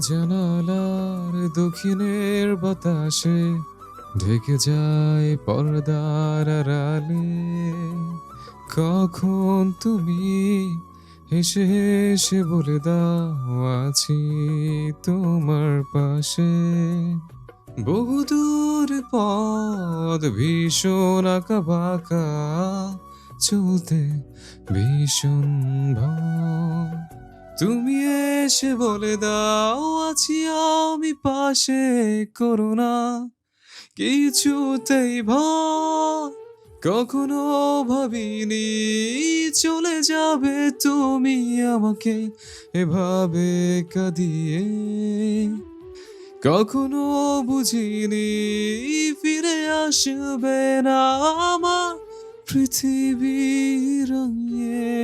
জানালার দক্ষিণের বাতাসে ঢেকে যায় পর্দার আড়ালে। কখন তুমি হেসে হেসে বলে দাও আছি তোমার পাশে। বহুদূর পথ ভীষণ আঁকা বাঁকা, চলতে ভীষণ ভয়। তুমি এসে বলে দাও আছি আমি পাশে, করোনা কিছুতেই ভয়। কখনো ভাবিনি চলে যাবে তুমি আমাকে এভাবে কাঁদিয়ে। কখনো বুঝিনি ফিরে আসবে না আমার পৃথিবীর রঙে।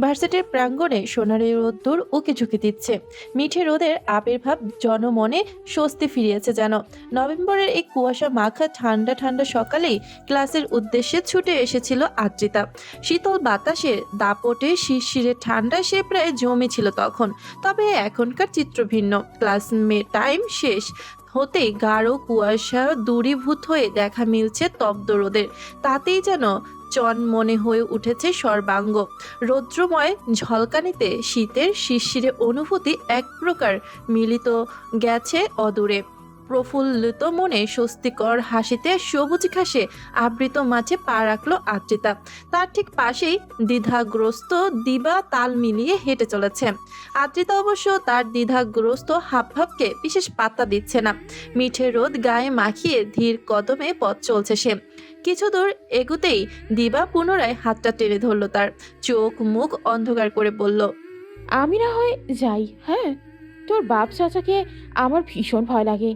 ভার্সিটির প্রাঙ্গণে সোনালি রোদ্দুর উকি ঝুঁকি দিচ্ছে। মিঠে রোদের আবির্ভাব জনমনে স্বস্তি ফিরিয়েছে যেন। নভেম্বরের এই কুয়াশা মাখা ঠান্ডা ঠান্ডা সকালেই ক্লাসের উদ্দেশ্যে ছুটে এসেছিল আদ্রিতা। শীতল বাতাসের দাপটে শিরশিরে ঠান্ডা সে প্রায় জমেছিল তখন। তবে এখনকার চিত্র ভিন্ন। ক্লাস টাইম শেষ হতেই গাঢ় কুয়াশা দূরীভূত হয়ে দেখা মিলছে তপ্ত রোদের। তাতেই যেন মনে হয়ে উঠেছে সর্বাঙ্গ। রৌদ্রময় ঝলকানিতে শীতের শিরশিরে অনুভূতি এক প্রকার মিলিত গেছে অদূরে। প্রফুল্লিত মনে স্বস্তিকর হাসিতে সবুজ ঘাসে আবৃত মাঝে পা রাখলো আদ্রিতা। তার ঠিক পাশেই দ্বিধাগ্রস্ত দিবা তাল মিলিয়ে হেঁটে চলেছে। আদ্রিতা অবশ্য তার দ্বিধাগ্রস্ত হাবভাবকে বিশেষ পাত্তা দিচ্ছে না। মিঠে রোদ গায়ে মাখিয়ে ধীর কদমে পথ চলছে সে। কিছু দূর এগুতেই দিবা পুনরায় হাতটা টেনে ধরল তার। চোখ মুখ অন্ধকার করে বলল, আমি না হয় যাই। হ্যাঁ, তোর বাপ চাচাকে আমার ভীষণ ভয় লাগে।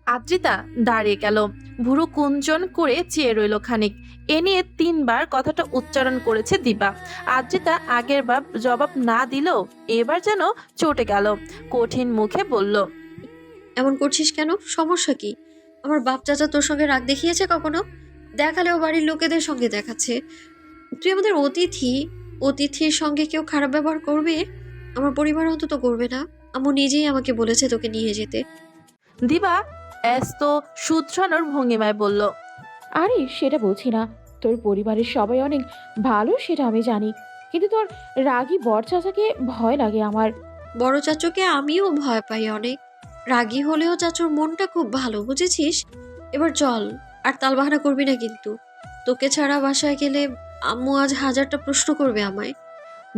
আদ্রিতা দাঁড়িয়ে গেল, ভুরু কুঞ্চন করে চেয়ে রইল খানিক। এ নিয়ে 3বার কথাটা উচ্চারণ করেছে দিবা। আদ্রিতা আগের বার জবাব না দিলেও এবার যেন চটে গেল। কঠিন মুখে বলল, এমন করছিস কেন? সমস্যা কি? আমার বাপ চাচা তোর সঙ্গে রাগ দেখিয়েছে কখনো? দেখালেও বাড়ির লোকেদের সঙ্গে দেখাচ্ছে। তুই আমাদের অতিথি, অতিথির সঙ্গে কেউ খারাপ ব্যবহার করবে? আমার পরিবার অন্তত করবে না। আম্মু নিজেই আমাকে বলেছে তোকে নিয়ে যেতে। দিবা এস্ত শুধরানোর ভঙ্গিমায় বলল, আরে সেটা বলছি না। তোর পরিবারের সবাই অনেক ভালো সেটা আমি জানি, কিন্তু তোর রাগী বর চাচাকে ভয় লাগে আমার। বড় চাচুকে আমিও ভয় পাই অনেক। রাগী হলেও চাচুর মনটা খুব ভালো, বুঝেছিস? এবার চল, আর তালবাহানা করবি না কিন্তু। তোকে ছাড়া বাসায় গেলে আম্মু আজ 1000টা প্রশ্ন করবে আমায়।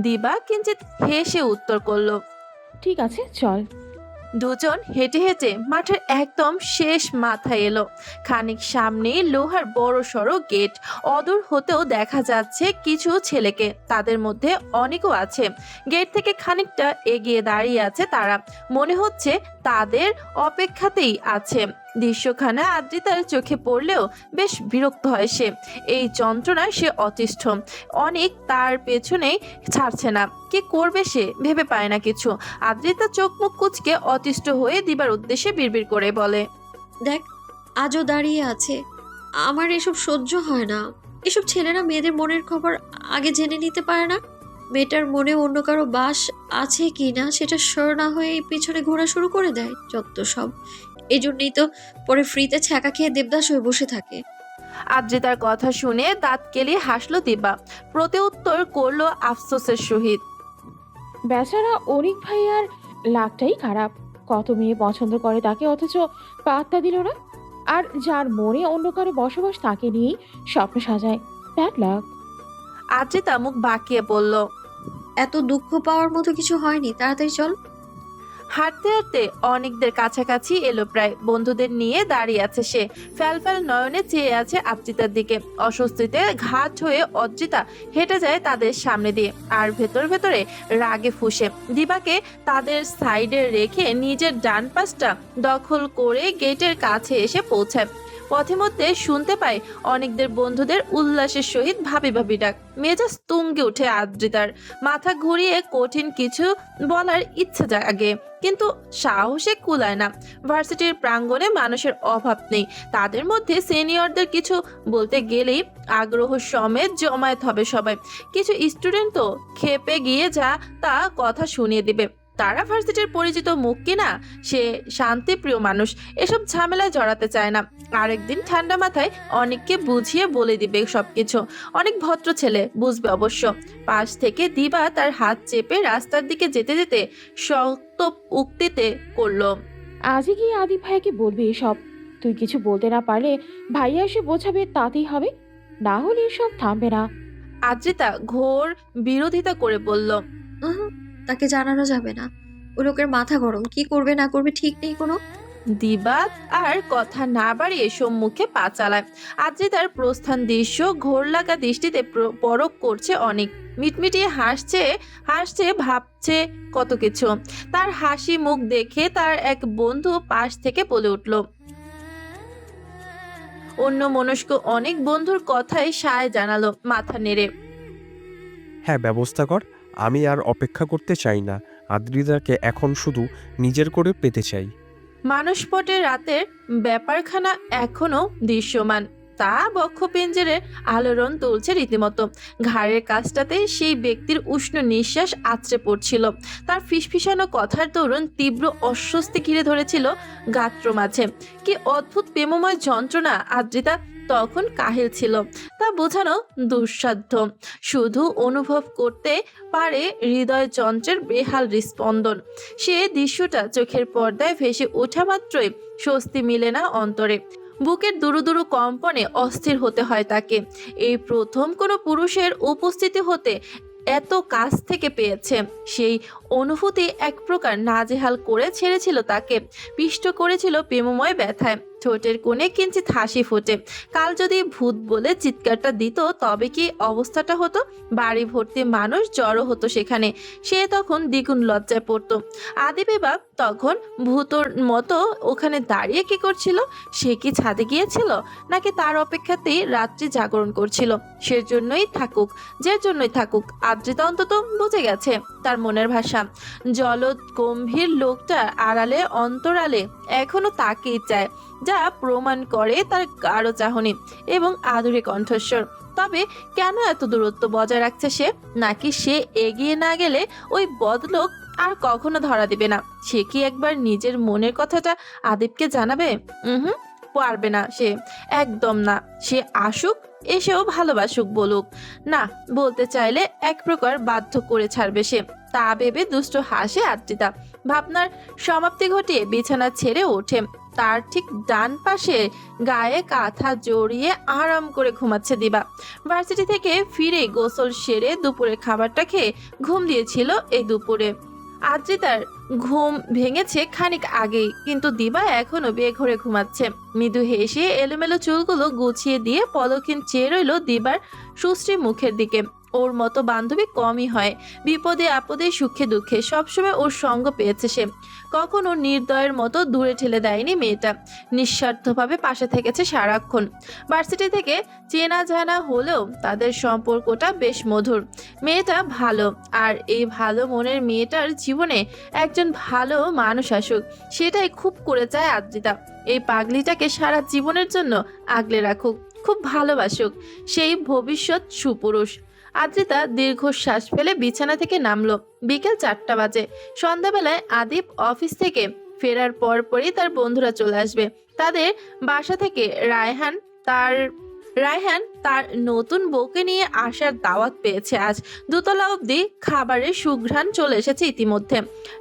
দিবা কিঞ্চিত হেসে উত্তর করল। ঠিক আছে, চল। দুজন হেঁটে হেঁটে মাঠের একদম শেষ মাথায় এলো। খানিক সামনেই লোহার বড় সড়ো গেট। অদূর হতেও দেখা যাচ্ছে কিছু ছেলেকে, তাদের মধ্যে অনেকও আছে। গেট থেকে খানিকটা এগিয়ে দাঁড়িয়ে আছে তারা, মনে হচ্ছে তাদের অপেক্ষাতেই আছে। দৃশ্যখানা আদ্রিতার চোখে পড়লেও বেশ বিরক্ত হয় সে। এই যন্ত্রণায় সে অতিষ্ঠ। অনেক তার পেছনেই ছাড়ছে না। কি করবে সে ভেবে পায় না কিছু। আদ্রিতা চোখ মুখ কুচকে অতিষ্ঠ হয়ে দিবার উদ্দেশ্যে বিড়বিড় করে বলে, দেখ, আজও দাঁড়িয়ে আছে। আমার এসব সহ্য হয় না। এসব ছেলেরা মেয়েদের মনের খবর আগে জেনে নিতে পারে না। মেয়েটার মনে অন্য কারো বাস আছে কি না সেটা শিওর না হয়ে পিছনে ঘোরা শুরু করে দেয়। যত সব। এই জন্যই তো পরে ফ্রিতে ছ্যাঁকা খেয়ে দেবদাস হয়ে বসে থাকে। আদ্রিতার কথা শুনে দাঁত কেলিয়ে হাসলো দিবা। প্রতি উত্তর করলো আফসোসের সহিত, বেচারা অনিক ভাই আর লাকটাই খারাপ। কত মেয়ে পছন্দ করে তাকে, অথচ পাত্তা দিল না। আর যার মনে অন্য কারো বসবাস তাকে নিয়েই স্বপ্ন সাজায়। Bad luck. আদ্রিতা মুখ বাঁকিয়ে বলল। এত দুঃখ পাওয়ার মতো কিছু হয়নি, তাড়াতাড়ি চল। হাঁটতে হাঁটতে অনেকদের কাছাকাছি এলো প্রায়। বন্ধুদের নিয়ে দাঁড়িয়ে আছে সে। ফ্যালফ্যাল নয়নে চেয়ে আছে আদ্রিতার দিকে। অস্বস্তিতে ঘাট হয়ে অদ্রিতা হেঁটে যায় তাদের সামনে দিয়ে, আর ভেতর ভেতরে রাগে ফুঁসে দিবাকে তাদের সাইডে রেখে নিজের ডান পাশটা দখল করে গেটের কাছে এসে পৌঁছায়। পথে মধ্যে শুনতে পায় অনেকদের বন্ধুদের উল্লাসের সহিত ভাবি ভাবি ডাক। মেজাজ তুঙ্গে উঠে আদ্রিতার। মাথা ঘুরিয়ে কঠিন কিছু বলার ইচ্ছা জাগে, কিন্তু সাহসে কুলায় না। ভার্সিটির প্রাঙ্গণে মানুষের অভাব নেই। তাদের মধ্যে সিনিয়রদের কিছু বলতে গেলেই আগ্রহ সমেত জমায়েত হবে সবাই। কিছু স্টুডেন্ট তো খেপে গিয়ে যা তা কথা শুনিয়ে দিবে। তারা ভার্সিটির পরিচিত মুখ কিনা, সে শান্তিপ্রিয় মানুষ, এসব ঝামেলায় জড়াতে চায় না। আরেকদিন ঠান্ডা মাথায় অনেককে বুঝিয়ে বলে দিবে সবকিছু। অনেক ভদ্র ছেলে, বুঝবে অবশ্য। পাশ থেকে দিবা তার হাত চেপে রাস্তার দিকে যেতে যেতে শক্ত উক্তিতে করলো, আজই গিয়ে আদিপ ভাইয়াকে বলবি এসব। তুই কিছু বলতে না পারলে ভাইয়া এসে বোঝাবে, তাতেই হবে। না হলে এসব থামবে না। আদ্রিতা ঘোর বিরোধিতা করে বলল, তাকে জানানো যাবে না। ও লোকের মাথা গরম, কি করবে না করবে ঠিক নেই কোনো। দিবা আর কথা না বাড়িয়ে সম্মুখে পা চালায়। আদ্রিতার প্রস্থান দৃশ্য ঘোর লাগা দৃষ্টিতে পরখ করছে অনেক। মিটমিটিয়ে হাসছে হাসছে, ভাবছে কত কিছু। তার হাসি মুখ দেখে তার এক বন্ধু পাশ থেকে বলে উঠল। অন্য মনস্ক অনেক বন্ধুর কথায় সায় জানালো মাথা নেড়ে। হ্যাঁ, ব্যবস্থা কর। আমি আর অপেক্ষা করতে চাই না। আদ্রিতাকে এখন শুধু নিজের করে পেতে চাই। মানসপটে রাতের ব্যাপারখানা এখনো দৃশ্যমান। তা বক্ষপিঞ্জরের আলোড়ন তুলছে রীতিমতো। ঘাড়ের কাছটাতে সেই ব্যক্তির উষ্ণ নিঃশ্বাস আছড়ে পড়ছিল। তার ফিসফিসানো কথার দরুন তীব্র অস্বস্তি ঘিরে ধরেছিল গাত্র মাঝে। কি অদ্ভুত প্রেমময় যন্ত্রণা! আদ্রিতা তখন কাহিল ছিল, তা বোঝানো দুঃসাধ্য। শুধু অনুভব করতে পারে হৃদয় যন্ত্রের বেহাল স্পন্দন। সে দৃশ্যটা চোখের পর্দায় ভেসে ওঠা মাত্রই স্বস্তি মিলে না অন্তরে। বুকের দুরু দুরু কম্পনে অস্থির হতে হয় তাকে। এই প্রথম কোনো পুরুষের উপস্থিতি হতে এত কাছ থেকে পেয়েছে। সেই অনুভূতি এক প্রকার নাজেহাল করে ছেড়েছিল তাকে, পিষ্ট করেছিল প্রেমময় ব্যথায়। ঠোঁটের কোণে কিঞ্চিত হাসি ফোটে। কাল যদি ভূত বলে চিৎকারটা দিত, তবে কি অবস্থাটা হতো? বাড়ি ভর্তি মানুষ জড়ো হতো সেখানে। সে তখন দ্বিগুণ লজ্জায় পড়তো। আদিবিবা তখন ভূতর মতো ওখানে দাঁড়িয়ে কি করছিল? সে কি ছাদে গিয়েছিল, নাকি তার অপেক্ষাতেই রাত্রি জাগরণ করছিল? সেজন্যই থাকুক, যে জন্যই থাকুক, আদ্রিতা অন্তত বুঝে গেছে তার মনের ভাষা। জলদ গম্ভীর লোকটা আড়ালে অন্তরালে এখনো তাকেই চায়, যা প্রমাণ করে তার গাঢ় চাহনি এবং আদুরে কণ্ঠস্বর। তবে কেন এত দূরত্ব বজায় রাখছে সে? নাকি সে এগিয়ে না গেলে ওই বদলোক আর কখনো ধরা দিবে না? সে কি একবার নিজের মনের কথাটা আদিবকে জানাবে? পারবে না সে, একদম না। সে আসুক, এসেও ভালোবাসুক বলুক, না বলতে চাইলে এক প্রকার বাধ্য করে ছাড়বে সে। তা ভেবে দুষ্ট হাসে আদ্রিতা। ভাবনার সমাপ্তি ঘটিয়ে বিছানা ছেড়ে ওঠে। তার ঠিক ডান পাশে গায়ে কাঁথা জড়িয়ে আরাম করে ঘুমাচ্ছে দিবা। ভার্সিটি থেকে ফিরে গোসল সেরে দুপুরে খাবারটা খেয়ে ঘুম দিয়েছিল এই দুপুরে। আদ্রিতার ঘুম ভেঙেছে খানিক আগেই, কিন্তু দিবা এখনো বেঘরে ঘুমাচ্ছে। মৃদু হেসে এলোমেলো চুলগুলো গুছিয়ে দিয়ে পলক্ষীন চেয়ে রইল দিবার সুশ্রী মুখের দিকে। ওর মতো বান্ধবী কমই হয়। বিপদে আপদে সুখে দুঃখে সবসময় ওর সঙ্গ পেয়েছে সে। কখনো নির্দয়ের মতো দূরে ঠেলে দেয়নি মেয়েটা। নিঃস্বার্থভাবে পাশে থেকেছে সারাক্ষণ। ভার্সিটি থেকে চেনা জানা হলেও তাদের সম্পর্কটা বেশ মধুর। মেয়েটা ভালো, আর এই ভালো মনের মেয়েটার জীবনে একজন ভালো মানুষ আসুক, সেটাই খুব করে চায় আদ্রিতা। এই পাগলিটাকে সারা জীবনের জন্য আগলে রাখুক, খুব ভালোবাসুক সেই ভবিষ্যৎ সুপুরুষ। আদ্রিতা দীর্ঘশ্বাস ফেলে বিছানা থেকে নামলো। বিকেল 4টা বাজে। সন্ধ্যাবেলায় আদিপ অফিস থেকে ফেরার পরপরই তার বন্ধুরা চলে আসবে। তাদের বাসা থেকে রায়হান তার নতুন বউকে নিয়ে আসার দাওয়াত পেয়েছে আজ। দোতলা অবধি খাবারের সুঘ্রাণ চলে এসেছে ইতিমধ্যে।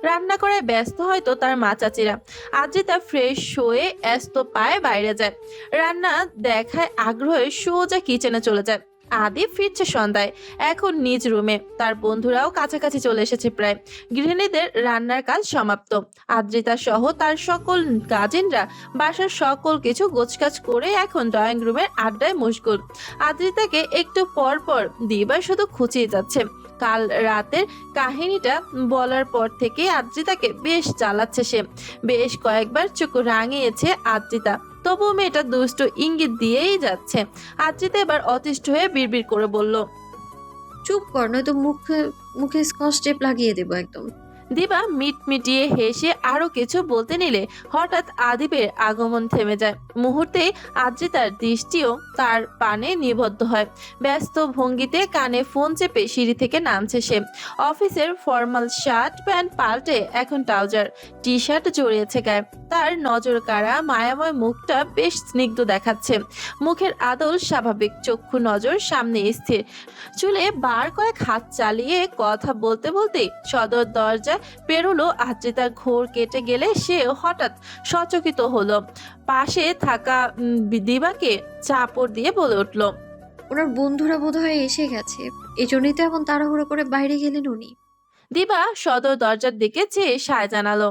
রান্না করায় ব্যস্ত হয়তো তার মা চাচিরা। আদ্রিতা ফ্রেশ হয়ে ব্যস্ত পায়ে বাইরে যায়। রান্না দেখায় আগ্রহে সোজা কিচেনে চলে যায়। আদিপ ফিরছে সন্ধ্যায়, এখন নিজ রুমে। তার বন্ধুরাও কাছাকাছি চলে এসেছে প্রায়। গৃহিণীদের রান্নার কাজ সমাপ্ত। আদ্রিতা সহ তার সকল কাজিনরা বাসার সকল কিছু গোছকাজ করে এখন ড্রয়িং রুমের আড্ডায় মশগুল। আদ্রিতাকে একটু পর পর দিবা শুধু খুঁচিয়ে যাচ্ছে। কাল রাতের কাহিনীটা বলার পর থেকে আদ্রিতাকে বেশ জ্বালাচ্ছে সে। বেশ কয়েকবার চোখ রাঙিয়েছে আদ্রিতা, তবুও মেয়েটা দুষ্ট ইঙ্গিত দিয়েই যাচ্ছে। আদ্রিতা এবার অতিষ্ঠ হয়ে বিড়বিড় করে বলল, চুপ কর, নয়তো মুখে মুখে স্কচ টেপ লাগিয়ে দেবো একদম। দিবা মিটমিটিয়ে হেসে আরো কিছু বলতে নিলে হঠাৎ আদিবের আগমন থেমে যায়। মুহূর্তে আদ্রিতার দৃষ্টিও তার পানে নিবদ্ধ হয়। ব্যস্ত ভঙ্গিতে কানে ফোন চেপে সিঁড়ি থেকে নামছে সে। অফিসের ফর্মাল শার্ট প্যান্ট পাল্টে এখন ট্রাউজার টি শার্ট জড়িয়েছে গায়ে। তার নজর কাড়া মায়াময় মুখটা বেশ স্নিগ্ধ দেখাচ্ছে। মুখের আদল স্বাভাবিক, চক্ষু নজর সামনে স্থির। চুলে বার কয়েক হাত চালিয়ে কথা বলতে বলতে সদর দরজায় পেরোলো আদ্রিতার ঘোর কেটে গেলে সে হঠাৎ সচকিত হলো। পাশে থাকা দিবাকে চাপড় দিয়ে বলে উঠল, ওনার বন্ধুরা বোধহয় এসে গেছে, এই জন্যই তো এখন তাড়াহুড়ো করে বাইরে গেলেন উনি। দিবা সদর দরজার দিকে চেয়ে সায় জানালো।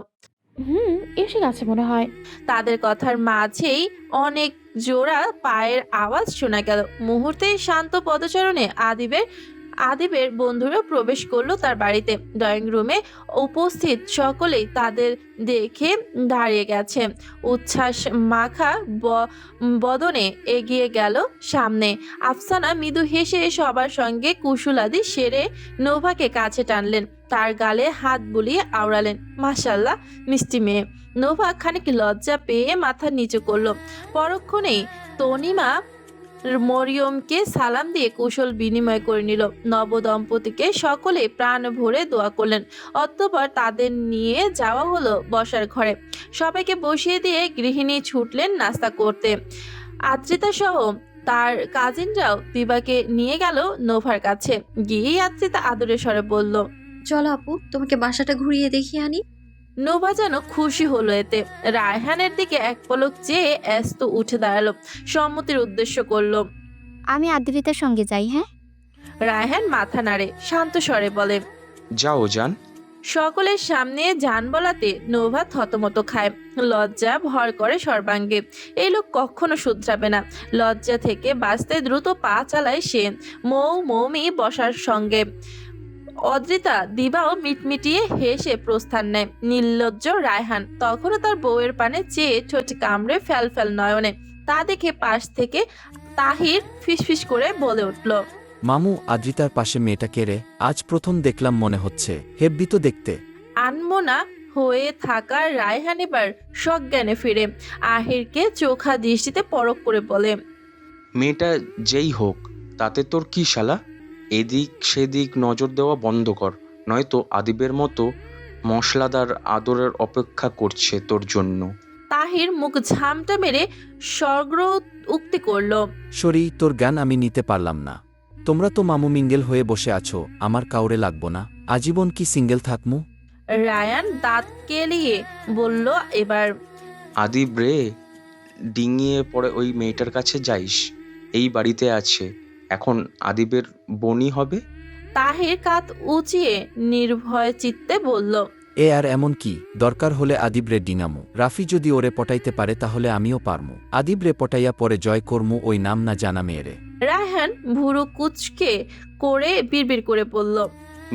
এসে গেছে মনে হয়। তাদের কথার মাঝেই অনেক জোড়া পায়ের আওয়াজ শোনা গেল। মুহূর্তেই শান্ত পদচারণে আদিবের বন্ধুরা প্রবেশ করলো তার বাড়িতে। ড্রয়িং রুমে উপস্থিত সকলেই তাদের দেখে দাঁড়িয়ে গেছে। উচ্ছ্বাস মাখা বদনে এগিয়ে গেল সামনে। আফসানা মৃদু হেসে সবার সঙ্গে কুশলাদি সেরে নোভাকে কাছে টানলেন, তার গালে হাত বুলিয়ে আওড়ালেন। মাশাল্লাহ, মিষ্টি মেয়ে। নোভা খানিক লজ্জা পেয়ে মাথা নিচু করলো। পরক্ষণেই তনিমা মরিয়মকে সালাম দিয়ে কুশল বিনিময় করে নিল। নবদম্পতিকে সকলে প্রাণ ভরে দোয়া করলেন। অতঃপর তাদের নিয়ে যাওয়া হলো বসার ঘরে। সবাইকে বসিয়ে দিয়ে গৃহিণী ছুটলেন নাস্তা করতে। আদ্রিতা সহ তার কাজিনরাও দিবাকে নিয়ে গেল নোভার কাছে। গিয়েই আদ্রিতা আদরের স্বরে বলল, চলো আপু, তোমাকে বাসাটা ঘুরিয়ে দেখিয়ে আনি। নোভা যেন খুশি হলো এতে। রায়হানের দিকে এক পলক চেয়ে ব্যস্ত উঠে দাঁড়ালো, সম্মতির উদ্দেশ্য করলো। আমি আদ্রিতার সঙ্গে যাই। হ্যাঁ, রায়হান মাথা নাড়ে, শান্ত স্বরে বলে। যাও যান। সকলের সামনে জান বলাতে নোভা থতমত খায়। লজ্জা ভর করে সর্বাঙ্গে। এই লোক কখনো শুধরাবে না। লজ্জা থেকে বাঁচতে দ্রুত পা চালায় সে। মৌমি বসার সঙ্গে। অদ্রিতা দিবাও মিটমিটিয়ে হেসে প্রস্থান নেয়। নির্লজ্জ রায়হান তখনও তার বউয়ের পানে চেয়ে ঠোঁট কামড়ে ফ্যাল নয়নে। তা দেখে পাশ থেকে তাহির ফিসফিস করে বলে উঠল, মামু, আদ্রিতার পাশে মেয়েটা কে রে? আজ প্রথম দেখলাম, মনে হচ্ছে হেব্বি তো দেখতে। আনমনা হয়ে থাকা রায়হান এবার সজ্ঞানে ফিরে আহিরকে চোখা দৃষ্টিতে পরখ করে বলে, মেয়েটা যেই হোক তাতে তোর কি শালা? এদিক সেদিক নজর দেওয়া বন্ধ কর, নয়তো আদিবের মতো মশলাদার আদরের অপেক্ষা করছে তোর জন্য। তাহির মুখ ঝামটা মেরে স্বর্গ উক্তি করল, সরি, তোর জ্ঞান আমি নিতে পারলাম না। তোমরা তো মামু মিঙ্গেল হয়ে বসে আছো, আমার কাউরে লাগবো না। আজীবন কি সিঙ্গেল থাকমু? রায়ান দাঁত কেলিয়ে বলল, এবার আদিব রে, ডিঙিয়ে পড়ে ওই মেয়েটার কাছে যাইস, এই বাড়িতে আছে, এখন আদিবের বনি হবে। তাহির কাত উঁচিয়ে নির্ভয় চিত্তে বলল, এ আর এমন কি? দরকার হলে আদিব রে ডিনামু। রাফি যদি ওরে পটাইতে পারে তাহলে আমিও পারমু। আদিব রে পটাইয়া পরে জয় করমু ওই নাম না জানা মেয়েরে। রায়হান ভুরু কুচকে করে বিড়বিড় করে বলল,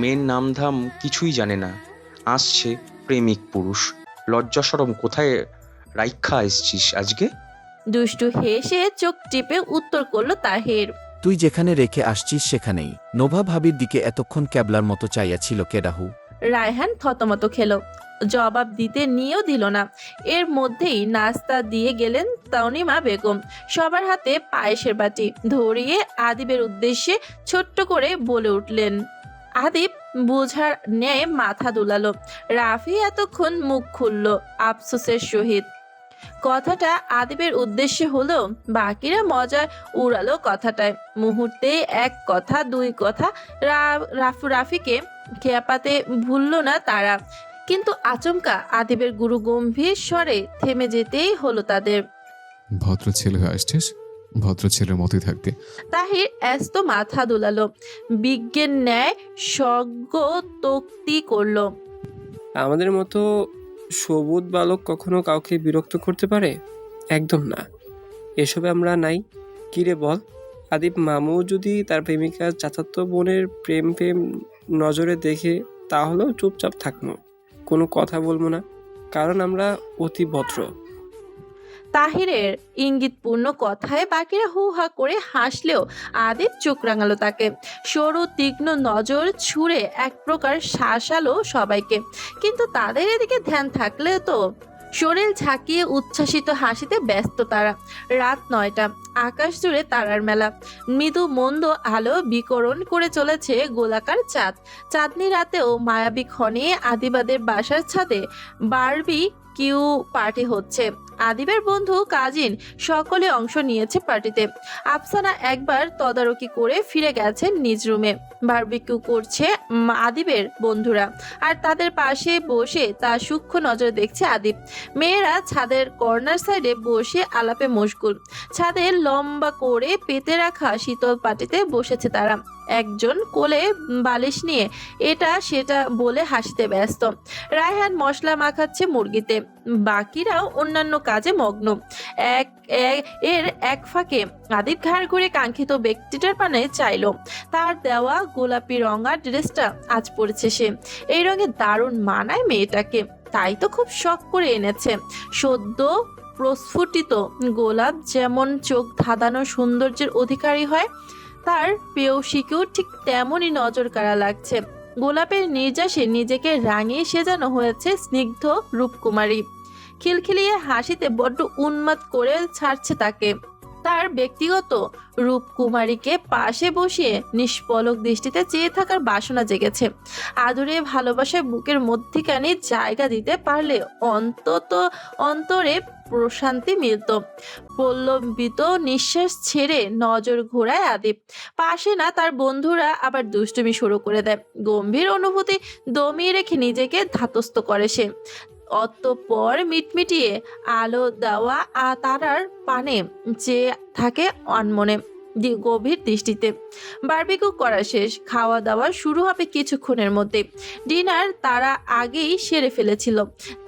মেয়ের নামধাম কিছুই জানে না, আসছে প্রেমিক পুরুষ। লজ্জা শরম কোথায় রাইখা এসছিস আজকে? দুষ্টু হেসে চোখ টিপে উত্তর করলো তাহির। তুই যেখানে রেখে আসছিস সেখানেই। নোভা ভাবির দিকে এতক্ষণ ক্যাবলার মতো চাইয়াছিল কেডাহু। রায়হান থতমত খেল, জবাব দিতে নিয়েও দিল না। এর মধ্যেই নাস্তা দিয়ে গেলেন তনিমা বেগম। সবার হাতে পায়েসের বাটি ধরিয়ে আদিবের উদ্দেশ্যে ছোট্ট করে বলে উঠলেন। আদিব বোঝার ন্যায় মাথা দুলালো। রাফি এতক্ষণ মুখ খুলল আফসোসের সহিত। কথাটা আদিবের উদ্দেশ্যে হলো, বাকিরা মজা উড়ালো কথাটায়। মুহূর্তে এক কথা দুই কথা রাফিকে খেয়াপাতে ভুলল না তারা। কিন্তু আচমকা আদিবের গুরু গম্ভীর স্বরে থেমে যেতেই হলো তাদের। ভদ্র ছেলে হয়ে আসছিস, ভদ্র ছেলের মতোই থাকবি। তাহির এস্ত মাথা দুলালো, বিজ্ঞের ন্যায় স্বর্গতোক্তি করলো। আমাদের মতো সবুজ বালক কখনো কাউকে বিরক্ত করতে পারে? একদম না, এসবে আমরা নাই। কিরে বল, আদিব মামু যদি তার প্রেমিকার চাচাতো বোনের প্রেম নজরে দেখে তাহলেও চুপচাপ থাকবো, কোনো কথা বলবো না, কারণ আমরা অতি ভদ্র। তাহিরের ইঙ্গিতপূর্ণ কথায় বাকিরা হু হা করে হাসলেও আদিব চোখ রাঙালো তাকে। সরু তীক্ষ্ণ নজর ছুঁড়ে এক প্রকার শাসালো সবাইকে, কিন্তু তাদের এদিকে ধ্যান থাকলেও তো শরীর ঝাঁকিয়ে উচ্ছ্বাসিত হাসিতে ব্যস্ত তারা। রাত 9টা, আকাশ জুড়ে তারার মেলা। মৃদু মন্দ আলো বিকরণ করে চলেছে গোলাকার চাঁদ। চাঁদনি রাতেও মায়াবী ক্ষণে আদিবাদের বাসার ছাদে বারবি কিউ পার্টি হচ্ছে। আদিবের বন্ধু কাজিন সকলে অংশ নিয়েছে পার্টিতে। আফসানা একবার তদারকি করে ফিরে গেছেন নিজ রুমে। বারবিকিউ করছে আদিবের বন্ধুরা, আর তাদের পাশে বসে তা সূক্ষ্ম নজরে দেখছে আদিব। মেয়েরা ছাদের কর্নার সাইডে বসে আলাপে মশগুল। ছাদে লম্বা করে পেতে রাখা শীতল পাটিতে বসেছে তারা। একজন কোলে বালিশ নিয়ে এটা সেটা বলে হাসিতে ব্যস্ত। রায়হান মশলা মাখাচ্ছে মুরগিতে, বাকিরাও অন্যান্য কাজে মগ্ন। এর এক ফাঁকে আদিব ঘাড় ঘুরে কাঙ্ক্ষিত ব্যক্তিটার পানে চাইল। তার দেওয়া গোলাপি রঙা ড্রেসটা আজ পরেছে সে। এই রঙে দারুণ মানায় মেয়েটাকে, তাই তো খুব শখ করে এনেছে। সদ্য প্রস্ফুটিত গোলাপ যেমন চোখ ধাঁধানো সৌন্দর্যের অধিকারী হয়, তার পেয়সীকেও ঠিক তেমনই নজর কাড়া লাগছে। গোলাপের নির্যাসে নিজেকে রাঙিয়ে সেজানো হয়েছে স্নিগ্ধ রূপকুমারী। খিলখিলিয়ে হাসিতে বড্ড উন্মাদ করে ছাড়ছে তাকে। তার ব্যক্তিগত রূপকুমারীকে পাশে বসিয়ে নিষ্পলক দৃষ্টিতে চেয়ে থাকার বাসনা জেগেছে। আদরে ভালোবাসায় বুকের মধ্যিখানে জায়গা দিতে পারলে অন্তত অন্তরে প্রশান্তি মিলত। প্রলম্বিত নিঃশ্বাস ছেড়ে নজর ঘোরায় আদিব। পাশে না তার বন্ধুরা আবার দুষ্টুমি শুরু করে দেয়। গম্ভীর অনুভূতি দমিয়ে রেখে নিজেকে ধাতস্থ করে সে। অতঃপর মিটমিটিয়ে আলো দেওয়া তারার পানে চেয়ে থাকে অনমনে গভীর দৃষ্টিতে। বারবিকিউ করা শেষ, খাওয়া দাওয়া শুরু হবে কিছুক্ষণের মধ্যে। ডিনার তারা আগেই সেরে ফেলেছিল,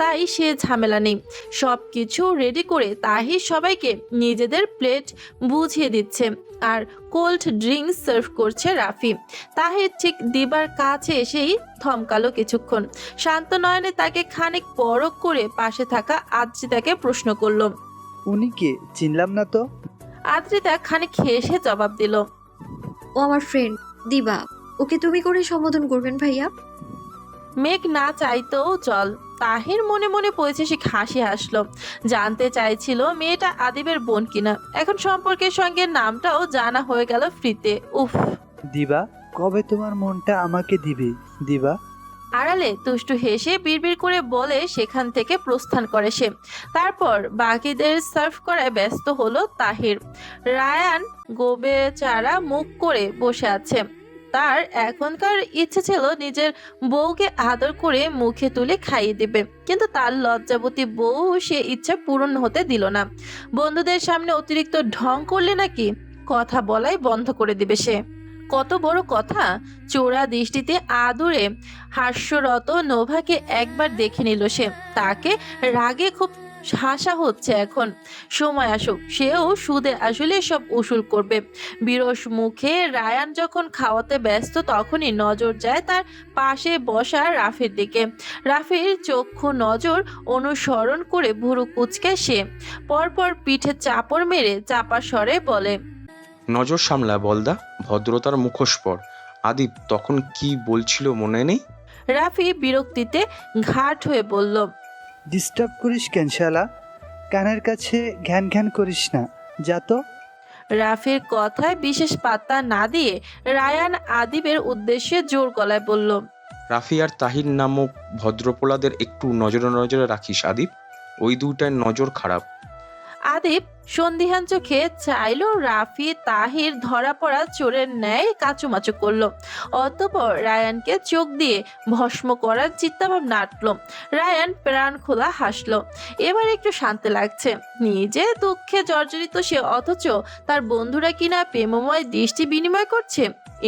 তাই সে ঝামেলা নেই। সব কিছু রেডি করে তাহির সবাইকে নিজেদের প্লেট বুঝিয়ে দিচ্ছে, আর কোল্ড ড্রিঙ্কস সার্ভ করছে রাফি। তাহির ঠিক দিবার কাছে এসেই থমকালো কিছুক্ষণ। শান্ত নয়নে তাকে খানিক পরখ করে পাশে থাকা আদ্রিতাকে প্রশ্ন করলো, উনি কে? চিনলাম না তো। আদ্রিতা খানিক হেসে জবাব দিল, ও আমার ফ্রেন্ড দিবা। ওকে তুমি করে সম্বোধন করবেন ভাইয়া। মেঘ না চাইতেও চল। তাহির মনে মনে পৈশাচিক হাসি হাসলো। জানতে চাইছিল মেয়েটা আদিবের বোন কিনা। এখন সম্পর্কের সঙ্গে নামটাও জানা হয়ে গেল ফ্রিতে। উফ। দিবা, কবে তোমার মনটা আমাকে দিবে দিবা? আড়ালে তুষ্টু হেসে বিড়বিড় করে বলে সেখান থেকে প্রস্থান করে সে। তারপর বাকিদের সার্ভ করায় ব্যস্ত হলো তাহির। রায়ান গোবেচারা মুখ করে বসে আছে। তার এখনকার ইচ্ছে ছিল নিজের বউকে আদর করে মুখে তুলে খাইয়ে দিবে, কিন্তু তার লজ্জাবতী বউ সে ইচ্ছা পূরণ হতে দিল না। বন্ধুদের সামনে অতিরিক্ত ঢং করলে নাকি কথা বলাই বন্ধ করে দিবে সে। কত বড় কথা! চোরা দৃষ্টিতে আদুরে হাস্যরত নোভাকে একবার দেখে নিল সে। তাকে রাগে খুব হাসা হচ্ছে। এখন সময় আসুক, সেও সুদে আসলে সব উসুল করবে। বিরস মুখে রায়ান যখন খাওয়াতে ব্যস্ত, তখনই নজর যায় তার পাশে বসা রাফির দিকে। রাফির চক্ষু নজর অনুসরণ করে ভুরু কুঁচকে সে পরপর পিঠে চাপড় মেরে চাপা স্বরে বলে, নজর সামলা বলদা, ভদ্রতার মুখোশ পর। আদিব তখন কি বলছিল মনে নেই? রাফি বিরক্তিতে ঘাট হয়ে বলল, ডিস্টার্ব করিস কেন শালা? কানের কাছে ঘ্যান ঘ্যান করিস না, যা তো। রাফির কথায় বিশেষ পাত্তা না দিয়ে রায়ান আদিবের উদ্দেশ্যে জোর গলায় বলল, রাফি আর তাহির নামক ভদ্রপোলাদের একটু নজরে নজরে রাখিস আদিব, ওই দুটার নজর খারাপ। আদিব সন্দিহান চোখে চাইল। রাফি তাহির ধরা পড়া চোরের ন্যায় কাচুমাচু করলো। অতঃপর রায়ানকে চোখ দিয়ে ভস্ম করার চিন্তাভাবনা আটল। রায়ান প্রাণ খোলা হাসলো। এবার একটু শান্তি লাগছে। নিজে দুঃখে জর্জরিত সে, অথচ তার বন্ধুরা কিনা প্রেমময় দৃষ্টি বিনিময় করছে।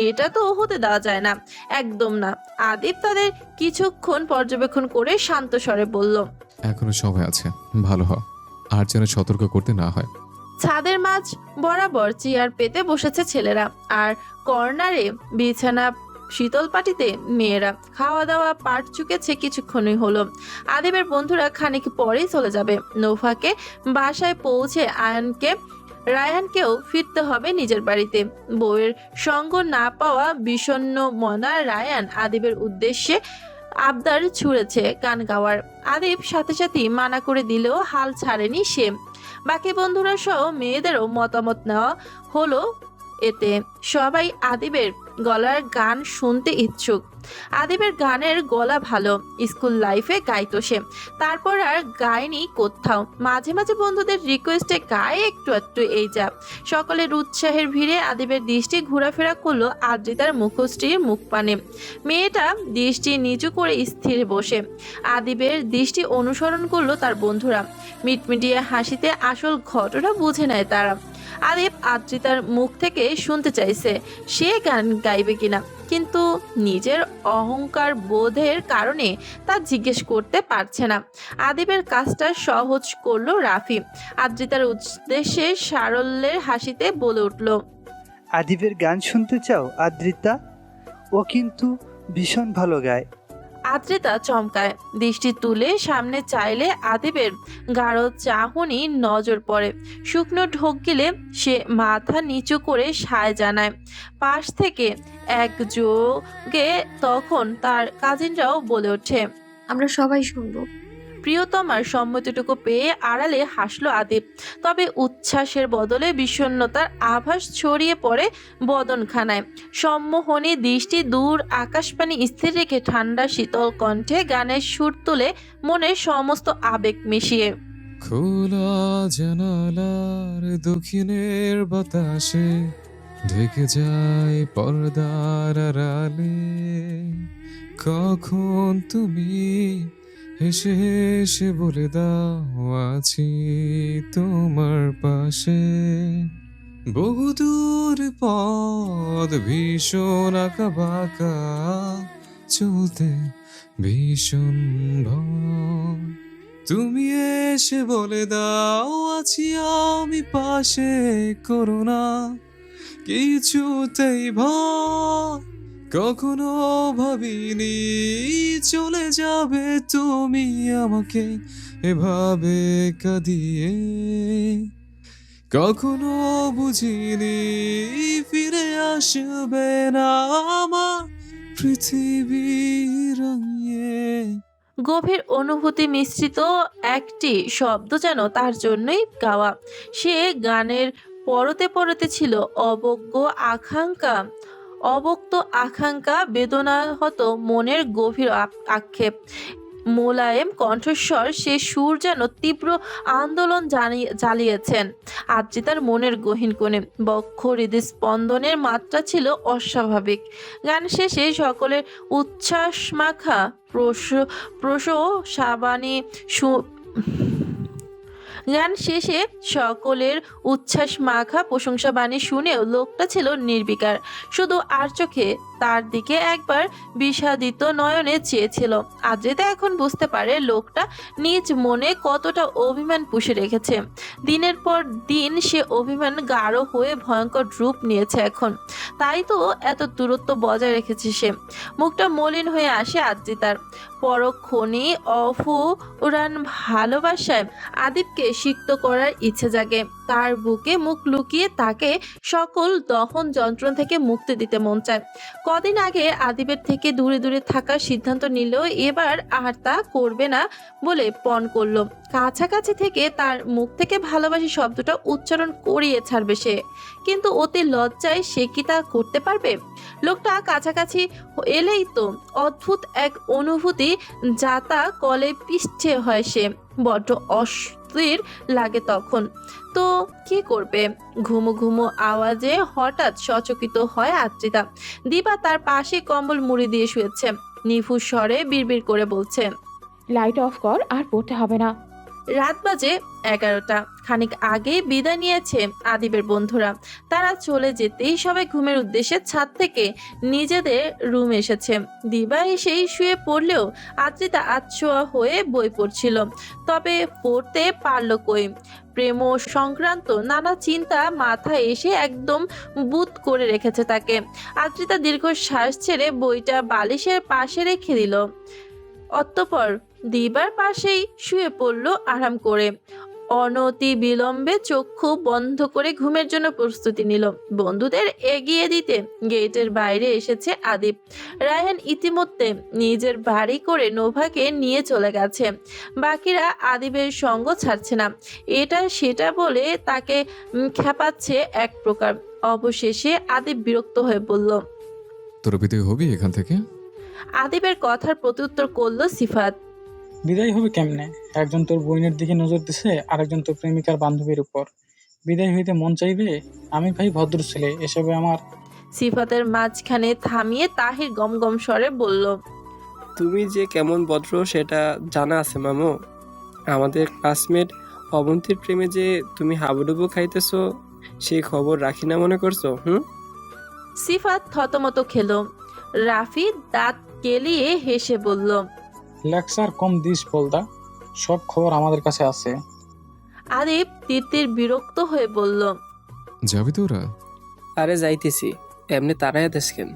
এটা তো হতে দেওয়া যায় না, একদম না। আদিব তাদের কিছুক্ষণ পর্যবেক্ষণ করে শান্ত স্বরে বলল, এখনো সময় আছে, ভালো হ, আর যেন সতর্ক করতে না হয়। ছাদের মাঝ বরাবর চেয়ার পেতে বসেছে ছেলেরা, আর কর্নারে বিছানা শীতল পাটিতে মেয়েরা খাওয়া দাওয়া পাট চুকেছে কিছুক্ষণই হলো। আদিবের বন্ধুরা খানিক পরেই চলে যাবে। নোভাকে বাসায় পৌঁছে রায়হানকেও ফিরতে হবে নিজের বাড়িতে। বউয়ের সঙ্গ না পাওয়া বিষণ্ণ মনা রায়ান আদিবের উদ্দেশ্যে আবদার ছুঁড়েছে গান গাওয়ার। আদিব সাথে সাথেই মানা করে দিলেও হাল ছাড়েনি সে। বাকি বন্ধুরা সহ মেয়েদেরও মতামত নেওয়া হলো। এতে সবাই আদিবের গলার গান শুনতে ইচ্ছুক। আদিবের গানের গলা ভালো, স্কুল লাইফে গাইতো সে, তারপর আর গায়নি কোথাও। মাঝে মাঝে বন্ধুদের রিকোয়েস্টে গায়ে একটু একটু এই যা। সকলের উৎসাহের ভিড়ে আদিবের দৃষ্টি ঘোরাফেরা করলো আদ্রিতার মুখশ্রীর মুখপানে। মেয়েটা দৃষ্টি নিচু করে স্থির বসে আদিবের দৃষ্টি অনুসরণ করলো তার বন্ধুরা। মিটমিটিয়ে হাসিতে আসল ঘটনা বুঝে নেয় তারা। আদিব আদ্রিতার মুখ থেকে শুনতে চাইছে সে গান গাইবে কিনা, কিন্তু নিজের অহংকার বোধের কারণে তা জিজ্ঞেস করতে পারছে না। আদিবের কাজটা সহজ করলো রাফি। আদ্রিতার উদ্দেশ্যে সারল্যের হাসিতে বলে উঠল, আদিবের গান শুনতে চাও আদ্রিতা? ও কিন্তু ভীষণ ভালো গায়। আদ্রিতা চমকায়, দৃষ্টি তুলে সামনে চাইলে আদিবের গাঢ় চাহনি নজর পড়ে। শুকনো ঢোক গিলে সে মাথা নিচু করে সায় জানায়। পাশ থেকে একযোগে তখন তার কাজিনরাও বলে ওঠে, আমরা সবাই শুনবো। প্রিয়তমার সম্মতিটুকু পেয়ে আড়ালে হাসলো আদিব। তবে উচ্ছ্বাসের বদলে বিষণ্ণতার আভাস ছড়িয়ে পড়ে বদনখানায়। সম্মোহনী দৃষ্টি দূর আকাশপানি স্থির রেখে ঠান্ডা শীতল কণ্ঠে গানের সুর তুলে মনের সমস্ত আবেগ মিশিয়ে। খোলা জানালার দক্ষিণের বাতাসে ঢেকে যায় পর্দার আড়ালে, কখন তুমি হেসে হেসে বলে দাও আছি তোমার পাশে। বহুদূর পথ ভীষণ আঁকা বাঁকা, চলতে ভীষণ ভয়, তুমি এসে বলে দাও আছি আমি পাশে, করোনা কিছুতেই ভয়। কখনো ভাবিনি চলে যাবে তুমি আমাকে এভাবে কাঁদিয়ে, কখনো বুঝিনি ফিরে আসবে না আমার পৃথিবী রাঙিয়ে। গভীর অনুভূতি মিশ্রিত একটি শব্দ যেন তার জন্যই গাওয়া। সে গানের পরতে পরতে ছিল অবক্ত আকাঙ্ক্ষা, বেদনাহত মনের গভীর আক্ষেপ। মোলায়েম কণ্ঠস্বর সে সুর যেন তীব্র আন্দোলন জ্বালিয়েছেন আদ্রিতার মনের গহীন কোণে। বক্ষ হৃদস্পন্দনের মাত্রা ছিল অস্বাভাবিক। গান শেষে সকলের উচ্ছ্বাস মাখা প্রশংসাবাণী গান শেষে সকলের উচ্ছ্বাস মাখা প্রশংসাবাণী শুনেও লোকটা ছিল নির্বিকার। শুধু আর চোখে তার দিকে একবার বিষাদিত নয়নে চেয়েছিল। আদ্রিতা এখন বুঝতে পারে লোকটা নিজ মনে কতটা অভিমান পুষে রেখেছে। দিনের পর দিন সে অভিমান গাঢ় হয়ে ভয়ঙ্কর রূপ নিয়েছে এখন। তাই তো এত দূরত্ব বজায় রেখেছে সে। মুখটা মলিন হয়ে আসে আদ্রিতার। পরক্ষণেই অফুরান ভালোবাসায় আদিবকে সিক্ত করার ইচ্ছে জাগে। তার বুকে মুখ লুকিয়ে তাকে সকল দহন যন্ত্রণা থেকে মুক্তি দিতে মন চায়। কদিন আগে আদিবের থেকে দূরে দূরে থাকার সিদ্ধান্ত নিলেও এবার আর তা করবে না বলে পণ করলো। কাছাকাছি থেকে তার মুখ থেকে ভালোবাসি শব্দটা উচ্চারণ করিয়ে ছাড়বে সে, কিন্তু অতি লজ্জায় সে কি তা করতে পারবে? লোকটা কাছাকাছি এলেই তো অদ্ভুত এক অনুভূতি যাতা কলে পিষ্টে হয় সে। বড্ড অস্থির লাগে তখন। তো কি করবে? ঘুমো ঘুমো আওয়াজে হঠাৎ সচকিত হয় আদ্রিতা। দিবা তার পাশে কম্বল মুড়ি দিয়ে শুয়েছে। নিফুর স্বরে বিড়বিড় করে বলছে, লাইট অফ কর, আর পড়তে হবে না। রাত বাজে 11টা। খানিক আগে বিদায় নিয়েছে আদিবের বন্ধুরা। তারা চলে যেতেই সবাই ঘুমের উদ্দেশ্যে ছাদ থেকে নিজেদের রুম এসেছে। দিবা এসেই শুয়ে পড়লেও আদ্রিতা আচ্ছোয়া হয়ে বই পড়ছিল। তবে পড়তে পারল কই। প্রেম সংক্রান্ত নানা চিন্তা মাথায় এসে একদম বুত করে রেখেছে তাকে। আদ্রিতা দীর্ঘ শ্বাস ছেড়ে বইটা বালিশের পাশে রেখে দিল। অতঃপর দিবার পাশেই শুয়ে পড়ল আরাম করে। অনতি বিলম্বে চক্ষু বন্ধ করে ঘুমের জন্য প্রস্তুতি নিল। বন্ধুদের এগিয়ে দিতে গেটের বাইরে এসেছে আদিব। রায়হান ইতিমধ্যে নিজের বাড়ি করে নোভাকে নিয়ে চলে গেছে। বাকিরা আদিবের সঙ্গ ছাড়ছে না, এটা সেটা বলে তাকে খেপাচ্ছে এক প্রকার। অবশেষে আদিব বিরক্ত হয়ে বলল, তোর বিদায় হবি এখান থেকে? আদিবের কথার প্রত্যুত্তর করল সিফাত। বিদায় হবে কেমনে? একজন তোর বোনের দিকে নজর দিছে, আরেকজন তোর প্রেমিকার বান্ধবীর উপর। বিদায় হইতে মন চাইবে? আমি ভাই ভদ্র ছেলে, এসবে আমার। সিফাতের মাঝখানে থামিয়ে তাহির গমগম স্বরে বলল, তুমি যে কেমন ভদ্র সেটা জানা আছে মামু। আমাদের ক্লাসমেট অবন্তীর প্রেমে যে তুমি হাবুডুবু খাইতেছো সেই খবর রাখি না মনে করছো? সিফাত থতমত খেল। রাফি দাঁত কেলিয়ে হেসে বলল, লেকচার কম দিস বলদা, সব খবর আমাদের কাছে আছে। আদিব তিতির বিরক্ত হয়ে বলল, যাবি তোরা? আরে যাইতেছি, এমনি তারাই দেশ কেন?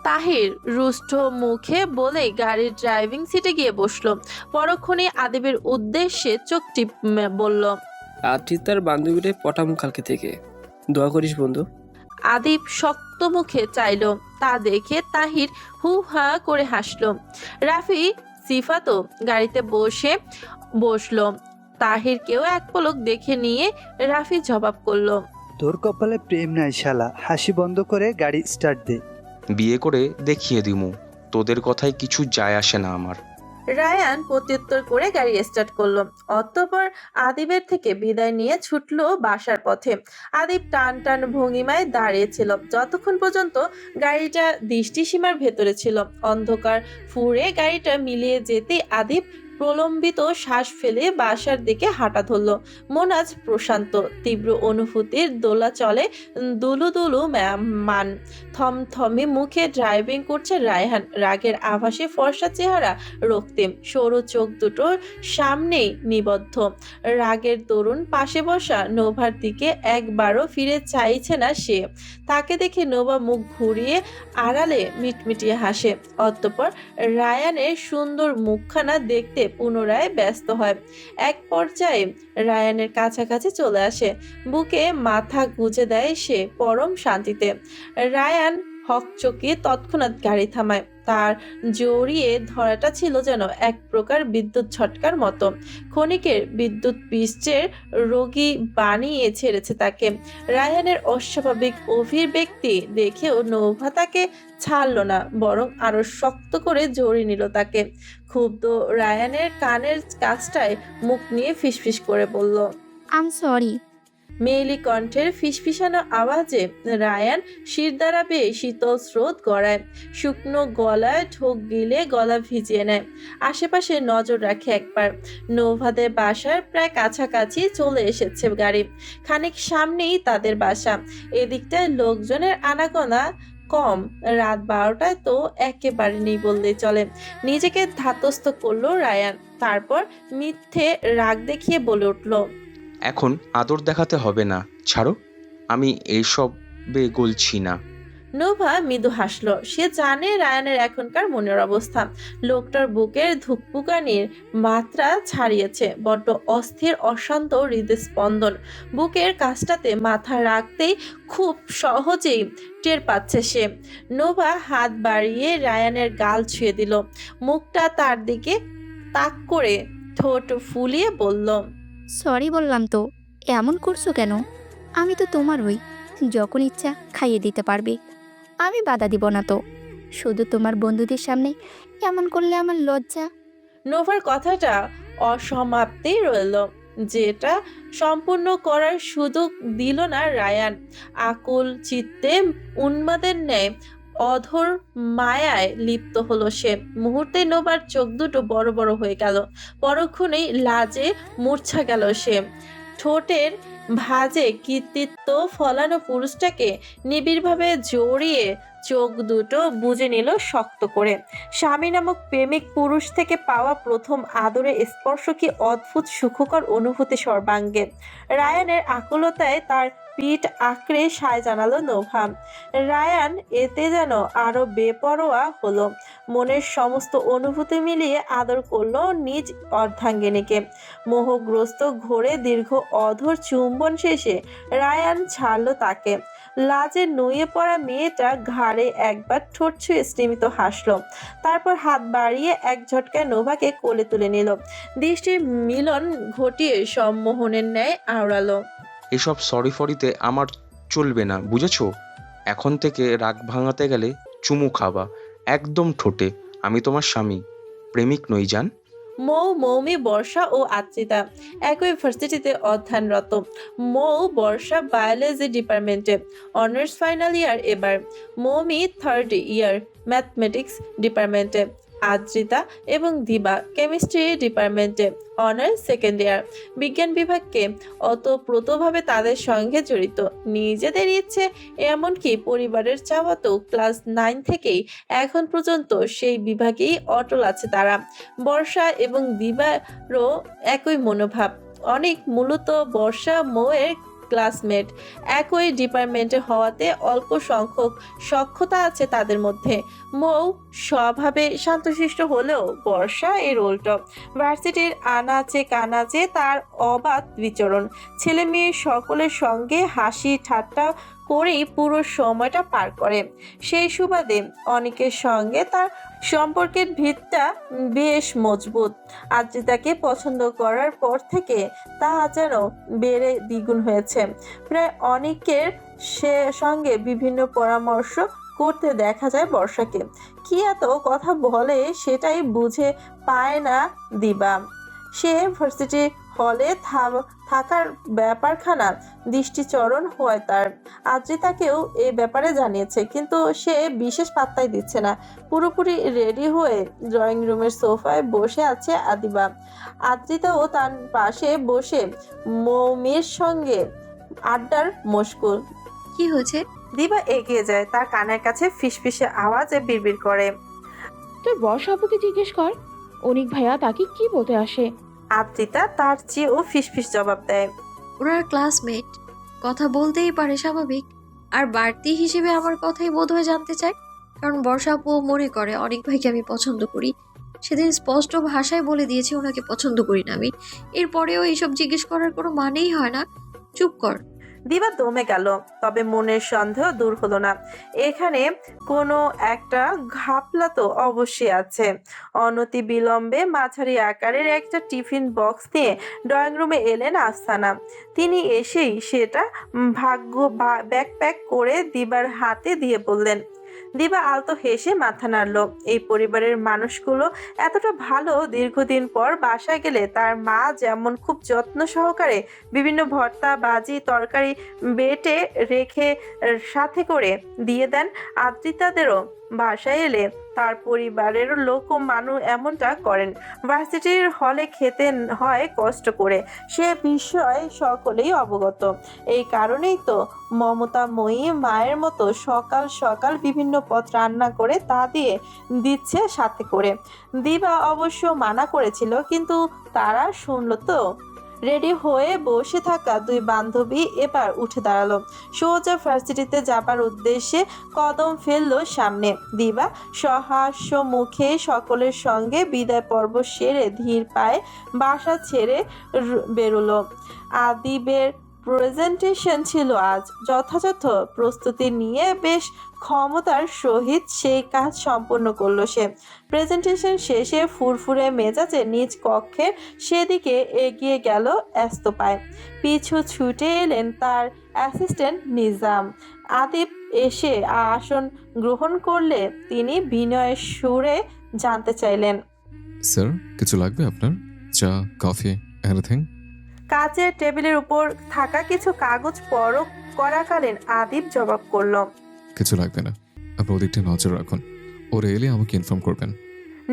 তাহির রুষ্ট মুখে বলে গাড়ির ড্রাইভিং সিটে গিয়ে বসলো। পরক্ষণে আদিবের উদ্দেশ্যে চোখ টিপ বলল, আদ্রিতার বান্ধবীরে পটামু কালকে থেকে, দোয়া করিস বন্ধু। আদিব শক্ত মুখে চাইল। তা দেখে তাহির হু হা করে হাসলো। রাফি সিফাতও গাড়িতে বসলো। তাহিরকেও এক পলক দেখে নিয়ে রাফি জবাব করলো, তোর কপালে প্রেম নাই শালা, হাসি বন্ধ করে গাড়ি স্টার্ট দে। বিয়ে করে দেখিয়ে দিমু, তোদের কথায় কিছু যায় আসে না আমার। রায়ান প্রত্যুত্তর করে গাড়ি স্টার্ট করলো। অতঃপর আদিবের থেকে বিদায় নিয়ে ছুটলো বাসার পথে। আদিব টান টান ভঙ্গিমায় দাঁড়িয়েছিল যতক্ষণ পর্যন্ত গাড়িটা দৃষ্টিসীমার ভেতরে ছিল। অন্ধকার ফুঁড়ে গাড়িটা মিলিয়ে যেতে আদিব প্রলম্বিত শ্বাস ফেলে বাসার দিকে হাঁটা ধরল। মন আজ প্রশান্ত, তীব্র অনুভূতির দোলা চলে দুলু দুলু মান। থমথমে মুখে ড্রাইভিং করছে রায়হান। রাগের আভাসে ফর্সা চেহারা রক্তিম, সরু চোখ দুটোর সামনেই নিবদ্ধ। রাগের দরুন পাশে বসা নোভার দিকে একবারও ফিরে চাইছে না সে। তাকে দেখে নোভা মুখ ঘুরিয়ে আড়ালে মিটমিটিয়ে হাসে। অতঃপর রায়ানের সুন্দর মুখখানা দেখতে পুনরায় ব্যস্ত হয়। এক পর্যায়ে রায়ানের কাছাকাছি চলে আসে, বুকে মাথা গুজে দেয় সে পরম শান্তিতে। রায়ান হকচকিয়ে তৎক্ষণাৎ গাড়ি থামায়। তার জড়িয়ে ধরাটা ছিল যেন এক প্রকার বিদ্যুৎ ঝটকার মতো। ক্ষণিকের বিদ্যুৎ পৃষ্ঠের রোগী বানিয়ে ছেড়েছে তাকে। রায়ানের অস্বাভাবিক অভিব্যক্তি দেখেও নোভা তাকে ছাড়ল না, বরং আরো শক্ত করে জড়িয়ে নিল তাকে। ক্ষুব্ধ রায়ানের কানের কাছটায় মুখ নিয়ে ফিসফিস করে বলল, আম সরি। মেয়েলি কণ্ঠের ফিসফিসানো আওয়াজে রায়ান শিরদাঁড়া বেয়ে শীতল স্রোত গড়ায়। শুকনো গলায় ঢোক গিলে গলা ভিজিয়ে নেয়। আশেপাশে নজর রাখে একবার। নোভাদের বাসার প্রায় কাছাকাছি চলে এসেছে গাড়ি। খানিক সামনেই তাদের বাসা। এদিকটায় লোকজনের আনাগোনা কম। রাত 12টায় তো একেবারে নেই বললেই চলে। নিজেকে ধাতস্থ করলো রায়ান। তারপর মিথ্যে রাগ দেখিয়ে বলে উঠল, এখন আদর দেখাতে হবে না, ছাড়ো, আমি এইসবে গলছি না। নোভা মৃদু হাসলো। সে জানে রায়ানের এখনকার মনের অবস্থা। লোকটার বুকের ধুকপুকানির মাত্রা ছাড়িয়েছে। বড্ড অস্থির অশান্ত হৃদস্পন্দন। বুকের কাছটাতে মাথা রাখতেই খুব সহজেই টের পাচ্ছে সে। নোভা হাত বাড়িয়ে রায়ানের গাল ছুঁয়ে দিল। মুখটা তার দিকে তাক করে ঠোঁট ফুলিয়ে বলল, সরি বললাম তো, এমন করছো কেন? আমি তো তোমারই, যখন ইচ্ছা খাইয়ে দিতে পারবে, আমি বাধা দিব না তো। শুধু তোমার বন্ধুদের সামনে এমন করলে আমার লজ্জা। নোভার কথাটা অসমাপ্তেই রইল, যেটা সম্পূর্ণ করার সুযোগ দিল না রায়ান। আকুল চিত্তে উন্মাদের ন্যায় অধর মায়ায় লিপ্ত হলো সে। মুহূর্তে নোভার চোখ দুটো বড় বড় হয়ে গেল। পরক্ষণেই লাজে মূর্ছা গেল সে। ঠোঁটের ভাঁজে কৃতিত্ব ফলানো পুরুষটাকে নিবিড়ভাবে জড়িয়ে চোখ দুটো বুজে নিল শক্ত করে। স্বামী নামক প্রেমিক পুরুষ থেকে পাওয়া প্রথম আদরে স্পর্শ কি অদ্ভুত সুখকর অনুভূতি সর্বাঙ্গে। রায়ানের আকুলতায় তার পিঠ আঁকড়ে সায় জানালো নোভা। রায়ান এতে যেন আরো বেপরোয়া হলো। মনের সমস্ত অনুভূতি মিলিয়ে আদর করলো নিজ অর্ধাঙ্গিনীকে। মোহগ্রস্ত ঘোরে দীর্ঘ অধর চুম্বন শেষে রায়ান ছাড়লো তাকে। লাজে নুয়ে পড়া মেয়েটা ঘাড়ে একবার ঠোঁট ছুঁয়ে স্তিমিত হাসলো। তারপর হাত বাড়িয়ে এক ঝটকায় নোভাকে কোলে তুলে নিল। দৃষ্টির মিলন ঘটিয়ে সম্মোহনের ন্যায় আওড়ালো। এসব সরি ফরিতে আমার চলবে না, বুঝেছো? এখন থেকে রাগ ভাঙাতে গেলে চুমু খাবা, একদম ঠোঁটে। আমি তোমার স্বামী, প্রেমিক নই জান। মৌ, মৌমি, বর্ষা ও আত্রিতা একই ভার্সিটিতে অধ্যয়নরত। মৌ, বর্ষা বায়োলজি ডিপার্টমেন্টে অনার্স ফাইনাল ইয়ার এবার। মৌমি 3rd ইয়ার ম্যাথমেটিক্স ডিপার্টমেন্টে। আদ্রিতা এবং দিবা কেমিস্ট্রি ডিপার্টমেন্টে অনার্স 2nd ইয়ার। বিজ্ঞান বিভাগকে অতপ্রতভাবে তাদের সঙ্গে জড়িত। নিজেদের ইচ্ছে, এমনকি পরিবারের চাওয়াতেও ক্লাস 9 থেকেই এখন পর্যন্ত সেই বিভাগেই অটল আছে তারা। বর্ষা এবং দিবারও একই মনোভাব। অনেক মূলত বর্ষা মৌয়ের ক্লাসমেট। একই ডিপার্টমেন্টে হওয়াতে অল্প সংখ্যক সখ্যতা আছে তাদের মধ্যে। মৌ স্বভাবে শান্তশিষ্ট হলেও বর্ষা এর উল্টো। ভার্সিটির আনাচে কানাচে তার অবাধ বিচরণ। ছেলে মেয়ে সকলের সঙ্গে হাসি ঠাট্টা করেই পুরো সময়টা পার করে। সেই সুবাদে অনেকের সঙ্গে তার সম্পর্কের ভিতটা বেশ মজবুত। আদ্রিতাকে পছন্দ করার পর থেকে তা যেন বেড়ে দ্বিগুণ হয়েছে। প্রায় অনেকের সঙ্গে বিভিন্ন পরামর্শ করতে দেখা যায় বর্ষাকে। কি এত কথা বলে সেটাই বুঝে পায় না দিবা। সে ভার্সিটি হলে থাকার ব্যাপারখানা দৃষ্টিচরণ হয় তার। আদ্রিতাকেও এ ব্যাপারে জানিয়েছে, কিন্তু সে বিশেষ পাত্তাই দিচ্ছে না। পুরোপুরি রেডি হয়ে ড্রয়িং রুমের সোফায় বসে আছে আদিবা। আদ্রিতাও তার পাশে বসে মৌমির সঙ্গে আড্ডার মশগুল। কি হয়েছে? দিবা এগিয়ে যায়, তার কানের কাছে ফিসফিসে আওয়াজে বিড়বিড় করে। তোর বস আপুকে জিজ্ঞেস কর, অনিক ভাইয়া তাকে কি বলতে আসে। আদ্রিতা তার চেয়েও ফিসফিস জবাব দেয়। ওরা ক্লাসমেট, কথা বলতেই পারে, স্বাভাবিক। আর বাড়তি হিসেবে আমার কথাই বোধহয় জানতে চায়, কারণ বর্ষা আপুও মনে করে অনেক ভাইকে আমি পছন্দ করি। সেদিন স্পষ্ট ভাষায় বলে দিয়েছি ওনাকে পছন্দ করি না আমি। এরপরেও এইসব জিজ্ঞেস করার কোনো মানেই হয় না। চুপ কর। দিবা দমে গেল, তবে মনের সন্দেহ দূর হলো না। এখানে কোনো একটা ঘাপলা তো অবশ্যই আছে। অনতি বিলম্বে মাঝারি আকারের একটা টিফিন বক্স নিয়ে ড্রয়িং রুমে এলেন আস্থানা। তিনি এসেই সেটা ব্যাকপ্যাক করে দিবার হাতে দিয়ে বললেন। দিবা আলতো হেসে মাথা নাড়ল। এই পরিবারের মানুষগুলো এতটা ভালো। দীর্ঘদিন পর বাসায় গেলে তার মা যেমন খুব যত্ন সহকারে বিভিন্ন ভর্তা ভাজি তরকারি বেটে রেখে সাথে করে দিয়ে দেন, আদ্রিতাদেরও বাসায় এলে তার পরিবারের লোক ও মানুষ এমনটা করেন। ভার্সিটির হলে খেতে হয় কষ্ট করে, সে বিষয়ে সকলেই অবগত। এই কারণেই তো মমতাময়ী মায়ের মতো সকাল সকাল বিভিন্ন পদ রান্না করে তা দিয়ে দিচ্ছে সাথে করে। দিবা অবশ্য মানা করেছিল, কিন্তু তারা শুনল তো। রেডি হয়ে বসে থাকা দুই বান্ধবী এবার উঠে দাঁড়ালো। সোজা ভার্সিটিতে যাবার উদ্দেশ্যে কদম ফেললো সামনে। দিবা সহাস্য মুখে সকলের সঙ্গে বিদায় পর্ব সেরে ধীর পায়ে বাসা ছেড়ে বেরোলো। আদিবের প্রেজেন্টেশন ছিল আজ। যথাযথ প্রস্তুতি নিয়ে বেশ ক্ষমতার সহিত সেই কাজ সম্পন্ন করলো সে। প্রেজেন্টেশন শেষে ফুরফুরে মেজাজে নিজ কক্ষের সেদিকে এগিয়ে গেল এস্তপায়। পিছু ছুটে এলেন তার অ্যাসিস্ট্যান্ট নিজাম। আদিব এসে আসন গ্রহণ করলে তিনি বিনয়ের সুরে জানতে চাইলেন, স্যার কিছু লাগবে আপনার? চা, কফি, এনিথিং? কাচের টেবিলের উপর থাকা কিছু কাগজ পরখ করাকালীন আদিব জবাব করল, কিছু লাগবে না, আপনি ওদিকটা নজর রাখুন। ওরা এলে আমাকে ইনফর্ম করবেন।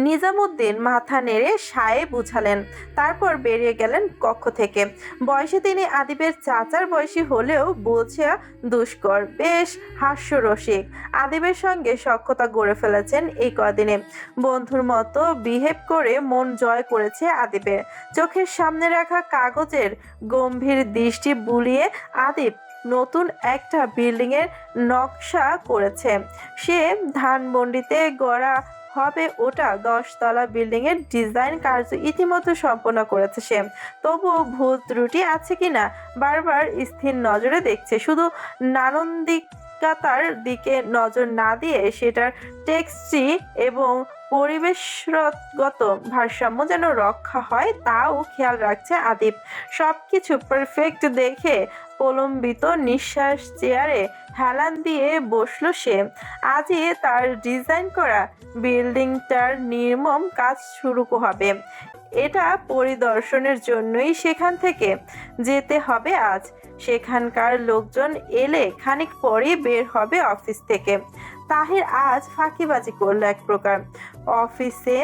নিজামুদ্দিন মাথা নেড়ে সায় বুঝালেন, তারপর বেরিয়ে গেলেন কক্ষ থেকে। বয়সে তিনি আদিবের চাচার বয়সী হলেও বোঝা দুষ্কর, বেশ হাস্যরসিক। আদিবের সঙ্গে সখ্যতা গড়ে ফেলেছেন এই কদিনে। বন্ধুর মতো বিহেভ করে মন জয় করেছে আদিবের। চোখের সামনে রাখা কাগজের গম্ভীর দৃষ্টি বুলিয়ে আদিব নতুন একটা বিল্ডিং এর নকশা করেছে। সে ধানমন্ডিতে গড়া হবে ওটা 10 তলা বিল্ডিং এর ডিজাইন কার্য ইতিমধ্যে সম্পন্ন করেছে সে। তবুও ভুল ত্রুটি আছে কিনা বারবার স্থির নজরে দেখছে। শুধু নান্দনিকতার দিকে নজর না দিয়ে সেটার টেক্সটি এবং পরিবেশগত ভারসাম্য যেন রক্ষা হয় তাও খেয়াল রাখছে আদিব। সবকিছু পারফেক্ট দেখে প্রলম্বিত নিঃশ্বাস চেয়ারে হেলান দিয়ে বসলো সে। আজই তার ডিজাইন করা বিল্ডিংটার নির্মম কাজ শুরু হবে। এটা পরিদর্শনের জন্যই সেখান থেকে যেতে হবে আজ। সেখানকার লোকজন এলে খানিক পরেই বের হবে অফিস থেকে। তাহির আজ ফাঁকিবাজি করলো এক প্রকার। অফিসে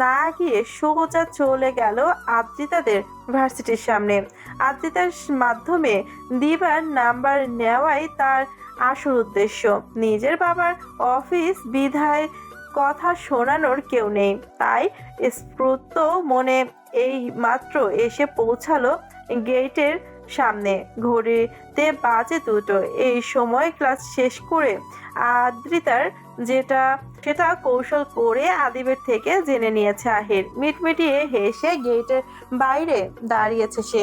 না গিয়ে সোজা চলে গেল আদ্রিতাদের ভার্সিটির সামনে। আদ্রিতার মাধ্যমে দিবার নাম্বার নেওয়াই তার আসল উদ্দেশ্য। নিজের বাবার অফিস বিধায় কথা শোনানোর কেউ নেই, তাই স্ফূর্ত মনে এই মাত্র এসে পৌঁছালো গেটের সামনে। ঘড়িতে বাজে 2টো। এই সময় ক্লাস শেষ করে আদ্রিতার সেটা কৌশল করে আদিবের থেকে জেনে নিয়েছে আহির। মিটমিটিয়ে হেসে গেটের বাইরে দাঁড়িয়েছে সে।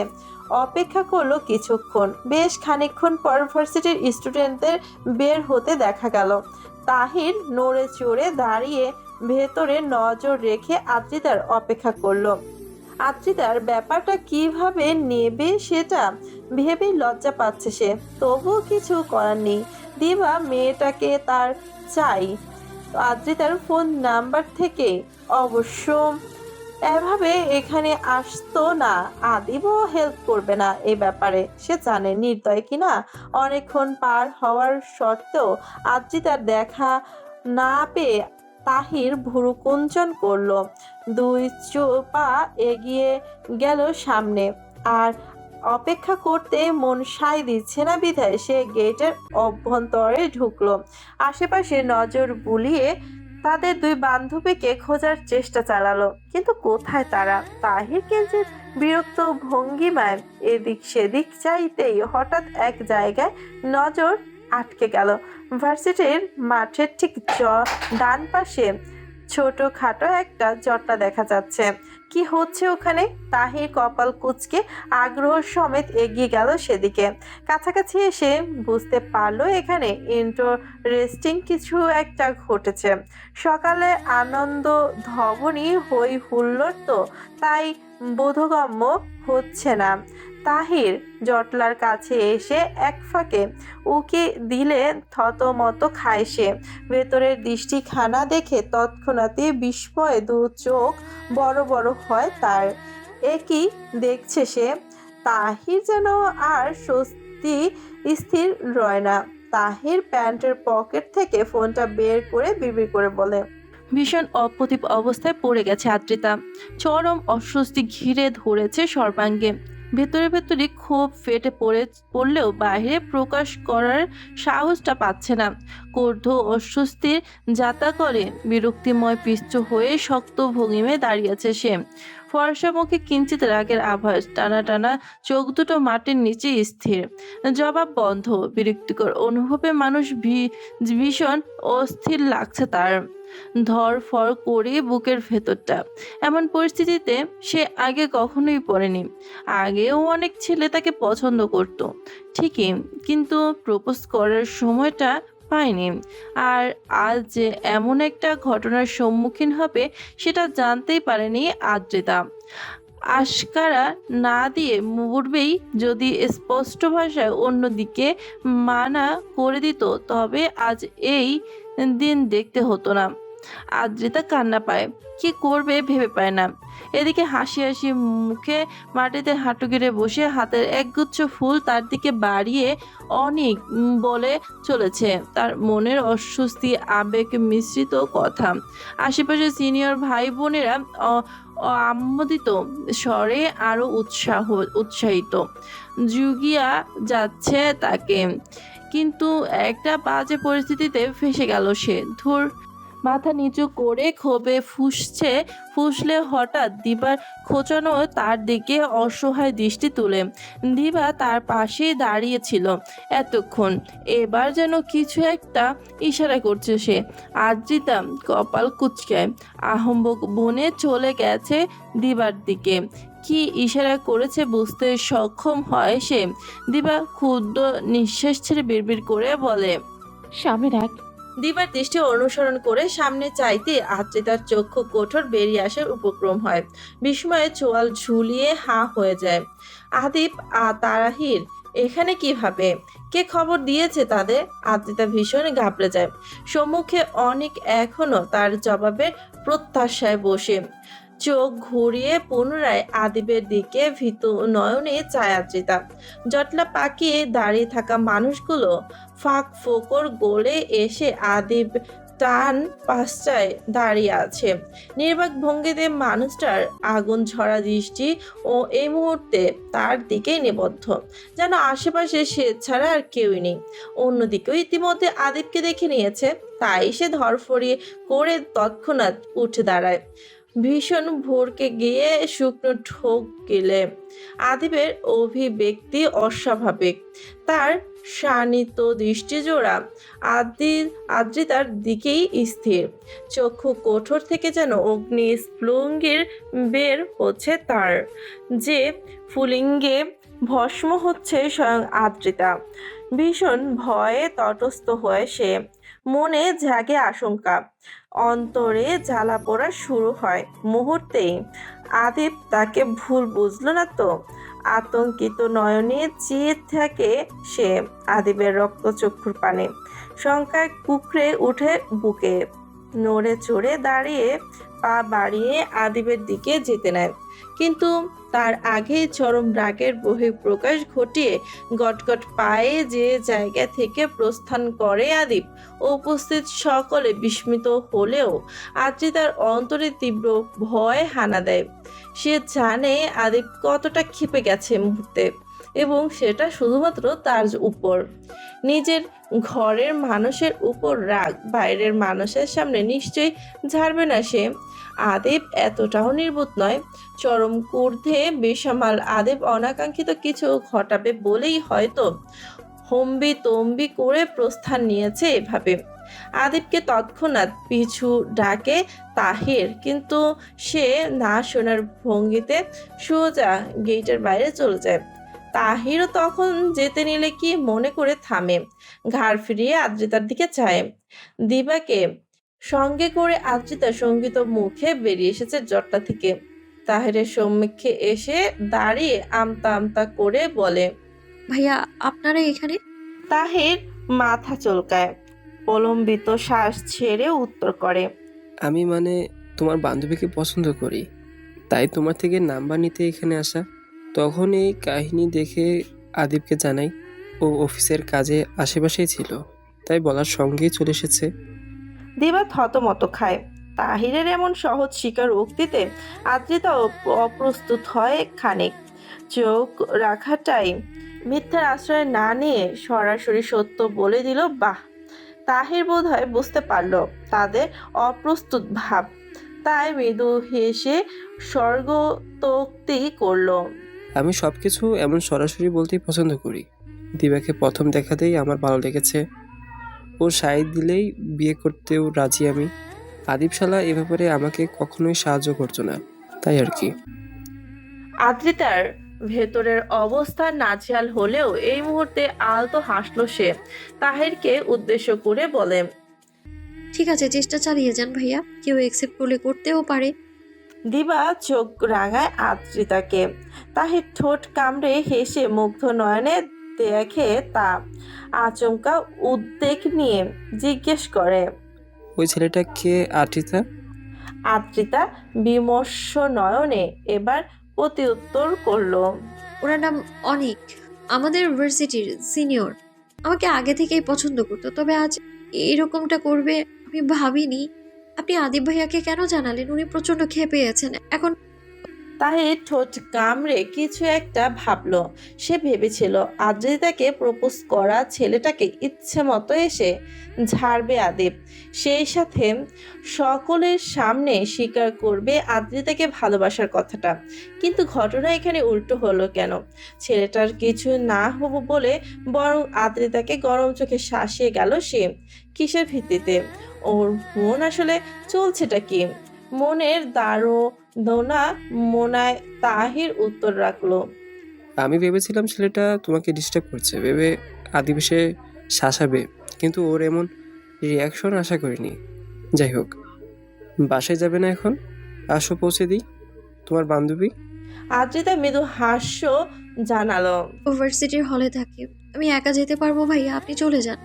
অপেক্ষা করলো কিছুক্ষণ। বেশ খানিকক্ষণ পর ভার্সিটির স্টুডেন্টদের বের হতে দেখা গেল। তাহির নড়ে চড়ে দাঁড়িয়ে ভেতরে নজর রেখে আদ্রিতার অপেক্ষা করলো। আদ্রিতার ব্যাপারটা কিভাবে নেবে সেটা ভেবেই লজ্জা পাচ্ছে সে। তবুও কিছু করার নেই। দিবা মেয়েটাকে তার চাই। আদ্রিতার ফোন নাম্বার থেকে অবশ্য এভাবে এখানে আসতো না। আদিবও হেল্প করবে না এ ব্যাপারে, সে জানে নির্দয় কিনা। অনেকক্ষণ পার হওয়ার সত্ত্বেও আদ্রিতার দেখা না পেয়ে তাহির ভুরু কুঞ্চন করলো। 2 পা এগিয়ে গেল সামনে। আর অপেক্ষা করতে মন সায় দিচ্ছে না বিধায় সে গেটের অভ্যন্তরে ঢুকলো। আশেপাশে নজর বুলিয়ে তাদের 2 বান্ধবীকে খোঁজার চেষ্টা চালালো, কিন্তু কোথায় তারা। তাহির কেঞ্চিত বিরক্ত ভঙ্গিমায় এদিক সেদিক চাইতেই হঠাৎ এক জায়গায় নজর আটকে গেল। ভার্সিটির মাঠের ঠিক ডান পাশে ছোটখাটো একটা জটলা দেখা যাচ্ছে। কি হচ্ছে ওখানে? তাহির কপাল কুঁচকে আগ্রহ সমেত এগিয়ে গেল সেদিকে। কাছাকাছি এসে বুঝতে পারলো এখানে ইন্টারেস্টিং কিছু একটা ঘটেছে। সকালে আনন্দ ধবনী হই হুল্লোড় তো তাই বোধগম্য হচ্ছে না। তাহির জটলার কাছে এসে এক ফাঁকে উকি দিলে থতমত খায় সে। ভেতরের দৃষ্টিখানা দেখে তৎক্ষণাৎই বিস্ময়ে 2 চোখ বড় বড় হয় তার। একই দেখছে সে। তাহির যেন আর স্থির রয় না। তাহির প্যান্টের পকেট থেকে ফোনটা বের করে বিড়বিড় করে বলে, ভীষণ অপ্রতিভ অবস্থায় পড়ে গেছে আদ্রিতা। চরম অস্বস্তি ঘিরে ধরেছে সর্বাঙ্গে। ভেতরে ভেতরে ক্ষোভ ফেটে পড়লেও বাইরে প্রকাশ করার সাহসটা পাচ্ছে না। ক্রোধ অস্বস্তির যাতা করে বিরক্তিময় পিষ্ট হয়ে শক্ত ভঙ্গিমে দাঁড়িয়েছে সে। ফর্সা মুখে কিঞ্চিত রাগের আভাস, টানা টানা চোখ দুটো মাটির নিচে স্থির। জবাব বন্ধ। বিরক্তিকর অনুভবে মানুষ ভীষণ অস্থির লাগছে তার। ধরফর করে বুকের ভেতরটা। এমন পরিস্থিতিতে সে আগে কখনোই পড়েনি। আগেও অনেক ছেলে তাকে পছন্দ করত ঠিকই, কিন্তু প্রপোজ করার সময়টা পায়নি। আর আজ যে এমন একটা ঘটনার সম্মুখীন হবে সেটা জানতেই পারেনি আদ্রিতা। আশকারা না দিয়ে পূর্বেই যদি স্পষ্ট ভাষায় অন্যদিকে মানা করে দিত তবে আজ এই দিন দেখতে হতো না। আদ্রিতা কান্না পায়, কি করবে ভেবে পায় না। এদিকে হাসি হাসি মুখে মাটিতে হাঁটু গেড়ে বসে হাতের একগুচ্ছ ফুল তার দিকে বাড়িয়ে অনেক বলে চলেছে তার মনের অস্বস্তি আবেগ মিশ্রিত কথা। আশেপাশে সিনিয়র ভাই বোনেরা আমোদিত স্বরে আরো উৎসাহিত জুগিয়া যাচ্ছে তাকে। কিন্তু একটা বাজে পরিস্থিতিতে ফেসে গেল সে। ধুর, মাথা নিচু করে ক্ষোভে ফুসলে হঠাৎ দিবার খোঁচানো তার দিকে অসহায় দৃষ্টি তুলে। দিবা তার পাশেই দাঁড়িয়েছিল এতক্ষণ, এবার যেন কিছু একটা ইশারা করছে সে। আদ্রিতা কপাল কুঁচকায়, আহম্বক বনে চলে গেছে দিবার দিকে। কি ইশারা করেছে বুঝতে সক্ষম হয় সে। দিবা ক্ষুদ্র নিঃশ্বাস ছেড়ে বিড়বিড় করে বলে, সামনে দেখ। দিবার দৃষ্টি অনুসরণ করে সামনে চাইতে আদ্রিতার চক্ষু কোঠর বেরিয়ে আসার উপক্রম হয়। বিস্ময়ে চোয়াল ঝুলিয়ে হাঁ হয়ে যায়। আদিপ তারাহির এখানে কিভাবে? কে খবর দিয়েছে তাদের? আদ্রিতা ভীষণ ঘাবড়ে যায়। সম্মুখে অনেক এখনো তার জবাবের প্রত্যাশায় বসে। চোখ ঘুরিয়ে পুনরায় আদিবের দিকে ভীতু নয়নে চায় আদ্রিতা। জটলা পাকিয়ে দাঁড়িয়ে থাকা মানুষগুলো ফাঁক ফোকর গলে এসে আদিব টান পাশ্চায় দাঁড়িয়ে আছে। নির্বাক ভঙ্গিতে মানুষটার আগুন ঝরা দৃষ্টি ও এই মুহূর্তে তার দিকেই নিবদ্ধ, যেন আশেপাশে সে ছাড়া আর কেউই নেই। অন্যদিকেও ইতিমধ্যে আদিবকে দেখে নিয়েছে, তাই সে ধরফড়িয়ে করে তৎক্ষণাৎ উঠে দাঁড়ায়। ভীষণ ভোরকে গিয়ে শুকনো ঠোক গেলে আদিবের অভিব্যক্তি অস্বাভাবিক। তার শানিত দৃষ্টিজোড়া আদ্রিতার দিকেই স্থির। চক্ষু কোঠর থেকে যেন অগ্নি স্ফুলিঙ্গের বের হচ্ছে তার, যে ফুলিঙ্গে ভস্ম হচ্ছে স্বয়ং আদ্রিতা। ভীষণ ভয়ে তটস্থ হয়ে সে। মনে জাগে আশঙ্কা, অন্তরে জ্বালা পোড়া শুরু হয় মুহূর্তেই। আদিব তাকে ভুল বুঝলো না তো? আতঙ্কিত নয়নে চেয়ে থাকে সে আদিবের রক্তচক্ষুর পানে। শঙ্কায় কুকড়ে উঠে বুকে, নড়ে চড়ে দাঁড়িয়ে পা বাড়িয়ে আদিবের দিকে যেতে নেয়। কিন্তু তার আগেই চরম রাগের বহিঃপ্রকাশ ঘটিয়ে গটগট পায়ে যে জায়গা থেকে প্রস্থান করে আদিব, উপস্থিত সকলে বিস্মিত হলেও আদ্রিতার অন্তরে তীব্র ভয় হানা দেয়। সে জানে আদিব কতটা ক্ষেপে গেছে মুহূর্তে, এবং সেটা শুধুমাত্র তার উপর। নিজের ঘরের মানুষের উপর রাগ বাইরের মানুষের সামনে নিশ্চয়ই ঝাড়বে না সে। আদিব এতটাও নির্বোধ নয়। চরম ক্রোধে বেসামাল আদিব অনাকাঙ্ক্ষিত কিছু ঘটাবে বলেই হয়তো হম্বি তম্বি করে প্রস্থান নিয়েছে এভাবে। আদিবকে তৎক্ষণাৎ পিছু ডাকে তাহির, কিন্তু সে না শোনার ভঙ্গিতে সোজা গেটের বাইরে চলে যায়। তাহিরও তখন যেতে নিলে কি মনে করে থামে, ঘাড় ফিরিয়ে আদ্রিতার দিকে চায়। দিবাকে সঙ্গে করে আদ্রিতা সঙ্গীত মুখে বেরিয়ে এসেছে জটলা থেকে। তাহিরের সম্মুখে এসে দাঁড়িয়ে আমতা আমতা করে বলে, ভাইয়া আপনারা এখানে? তাহির মাথা চুলকায়, প্রলম্বিত শ্বাস ছেড়ে উত্তর করে, আমি মানে তোমার বান্ধবীকে পছন্দ করি, তাই তোমার থেকে নাম্বার নিতে এখানে আসা। তখন এই কাহিনী দেখে আদিবকে জানাই, ও অফিসের কাজে আশেপাশেই ছিল, তাই বলার সঙ্গেই চলে এসেছে। দিবা থতমত খায়। তাহিরের এমন সহজ স্বীকার উক্তিতে আদ্রিতা অপ্রস্তুত হয় খানিক। চোখ রাখাটাই মিথ্যার আশ্রয় না নিয়ে সরাসরি সত্য বলে দিল। বাহ! তাহির বোধহয় বুঝতে পারল তাদের অপ্রস্তুত ভাব, তাই মৃদু হেসে স্বর্গতোক্তি করল, আমি সবকিছু এমন সরাসরি বলতেই পছন্দ করি। দিবাকে প্রথম দেখাতেই আমার ভালো লেগেছে। ও সায় দিলেই বিয়ে করতেও রাজি আমি। আদিব শালা এ ব্যাপারে আমাকে কখনোই সাহায্য করতো না, তাই আর কি। আদ্রিতার ভেতরের অবস্থা নাজেহাল হলেও এই মুহূর্তে আলতো হাসলো সে। তাহিরকে উদ্দেশ্য করে বলে, ঠিক আছে, চেষ্টা চালিয়ে যান ভাইয়া, কেউ অ্যাকসেপ্ট করলে করতেও পারে। দিবা চোখ রাঙায় আদ্রিতাকে। তাহির ঠোঁট কামড়ে হেসে মুগ্ধ নয়নে দেখে তা। আচমকা উদ্বেগ নিয়ে জিজ্ঞেস করে, ওই ছেলেটা কে আদ্রিতা? আদ্রিতা বিমর্ষ নয়নে এবার প্রতি উত্তর করলো। ওনার নাম অনিক, আমাদের ইউনিভার্সিটির সিনিয়র। আমাকে আগে থেকেই পছন্দ করতো, তবে আজ এরকমটা করবে আমি ভাবিনি। আপনি আদিব ভাইয়াকে কেন জানালেন? উনি প্রচন্ড ক্ষেপে আছেন এখন। তাহির ঠোঁট কামড়ে কিছু একটা ভাবলো। সে ভেবেছিল আদ্রিতাকে প্রপোজ করা ছেলেটাকে ইচ্ছে মতো এসে ঝাড়বে আদিব, সেই সাথে সকলের সামনে স্বীকার করবে আদ্রিতাকে ভালোবাসার কথাটা। কিন্তু ঘটনা এখানে উল্টো হলো কেন? ছেলেটার কিছু না হবো বলে বরং আদ্রিতাকে গরম চোখে শাসিয়ে গেল সে। কিসের ভিত্তিতে? ওর মন আসলে চলছেটা কি? মনের দোনা মোনায় তাহির উত্তর রাখলো। আমি ভেবেছিলাম ছেলেটা তোমাকে ডিস্টার্ব করছে ভেবে আদিব এসে শাসাবে, কিন্তু ওর এমন রিয়াকশন আশা করিনি। যাই হোক, বাসায় যাবে না এখন? আসো পৌঁছে দিই। তোমার বান্ধবী? আদ্রিতা মৃদু হাস্য জানালো। ইউনিভার্সিটির হলে থাকি, আমি একা যেতে পারবো ভাইয়া, আপনি চলে যান।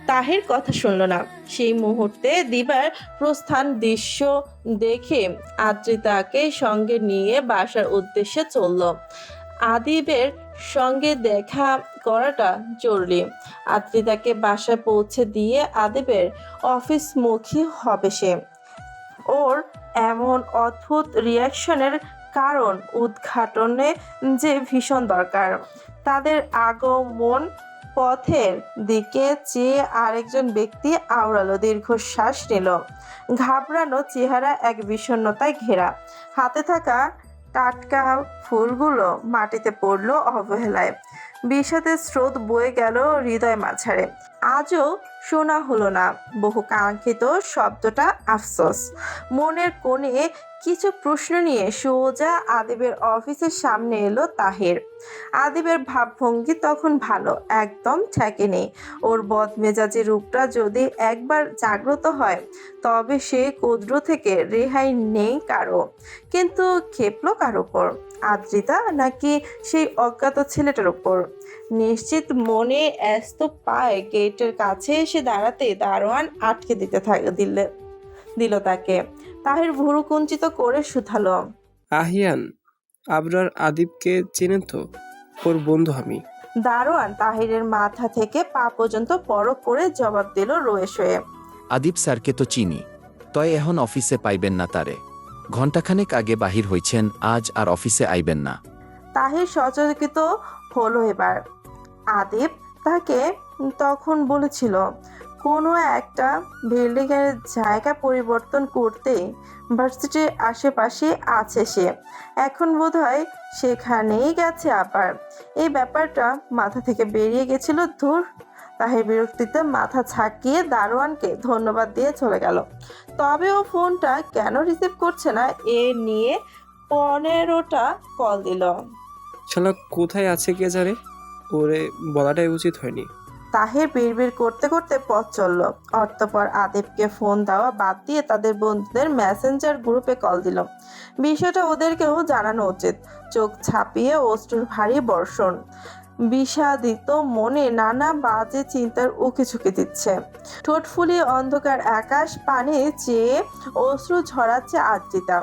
তাহির কথা শুনল না। সেই মুহূর্তে দিবার প্রস্থান দৃশ্য দেখে আদ্রিতাকে সঙ্গে নিয়ে বাসার উদ্দেশ্যে চলল। আদিবের সঙ্গে দেখা করাটা জরুরি। আদ্রিতাকে বাসায় পৌঁছে দিয়ে আদিবের অফিসমুখী হবে সে। ওর এমন অদ্ভুত রিয়াকশনের কারণ উদ্ঘাটনে যে ভীষণ দরকার। তাদের আগমন পথের দিকে চেয়ে আরেকজন ব্যক্তি আওড়ালো, দীর্ঘশ্বাস নিল। ঘাবড়ানো চেহারা, এক বিষণ্ণতায় ঘেরা। হাতে থাকা টাটকা ফুলগুলো মাটিতে পড়লো অবহেলায়। বিষাদের স্রোত বয়ে গেল হৃদয় মাঝারে। আজও শোনা হলো না বহু কাঙ্ক্ষিত শব্দটা, আফসোস। মনের কোণে কিছু প্রশ্ন নিয়ে সোজা আদিবের অফিসের সামনে এলো তাহির। আদিবের ভাবভঙ্গি তখন ভালো, একদম ঠেকেনি। ওর বদমেজাজি রূপটা যদি একবার জাগ্রত হয় তবে সে কুদ্র থেকে রেহাই নেই কারো। কিন্তু খেপলো কার উপর? আদ্রিতা নাকি সেই অজ্ঞাত ছেলেটার উপর? নিশ্চিত মনে ব্যস্ত পায়ে গেটের কাছে এসে দাঁড়াতে দারোয়ান আটকে দিল তাকে। তাহির ভুরু কুঞ্চিত করে শুধালো। আহিয়ান, আবরার আদিবকে চেনেন তো? ওর বন্ধু আমি। দারোয়ান তাহিরের মাথা থেকে পা পর্যন্ত পরখ করে জবাব দিল রয়ে শোয়ে। আদিব স্যারকে তো চিনি, তয় এখন অফিসে পাইবেন না তারে। ঘণ্টাখানেক আগে বাহির হইছেন, আজ আর অফিসে আইবেন না। তাহির সচকিত হলো এবার। আদিব তাকে তখন বলেছিল কোনো একটা বিল্ডিংয়ের জায়গা পরিবর্তন করতে ভার্সিটির আশেপাশে আছে সে। এখন বোধহয় সেখানেই গেছে আবার। এই ব্যাপারটা মাথা থেকে বেরিয়ে গেছিল। ধুর! তাহির বিরক্তিতে মাথা ঝাঁকিয়ে দারোয়ানকে ধন্যবাদ দিয়ে চলে গেল। তবে ও ফোনটা কেন রিসিভ করছে না এ নিয়ে 15টা কল দিল। শালা কোথায় আছে কে জানে, ওরে বলাটাই উচিত হয়নি। তাহির বিড়বিড় করতে করতে পথ চলল। অতঃপর আদিবকে ফোন দেওয়া বাদ দিয়ে তাদের বন্ধুদের মেসেঞ্জার গ্রুপে কল দিল। বিষয়টা ওদেরকেও জানানো উচিত। চোখ ছাপিয়ে অশ্রুর ভারী বর্ষণ। বিষাদিত মনে নানা বাজে চিন্তার উকিঝুঁকি দিচ্ছে। ঠোঁট ফুলিয়ে অন্ধকার আকাশ পানে চেয়ে অশ্রু ঝরাচ্ছে আদ্রিতা।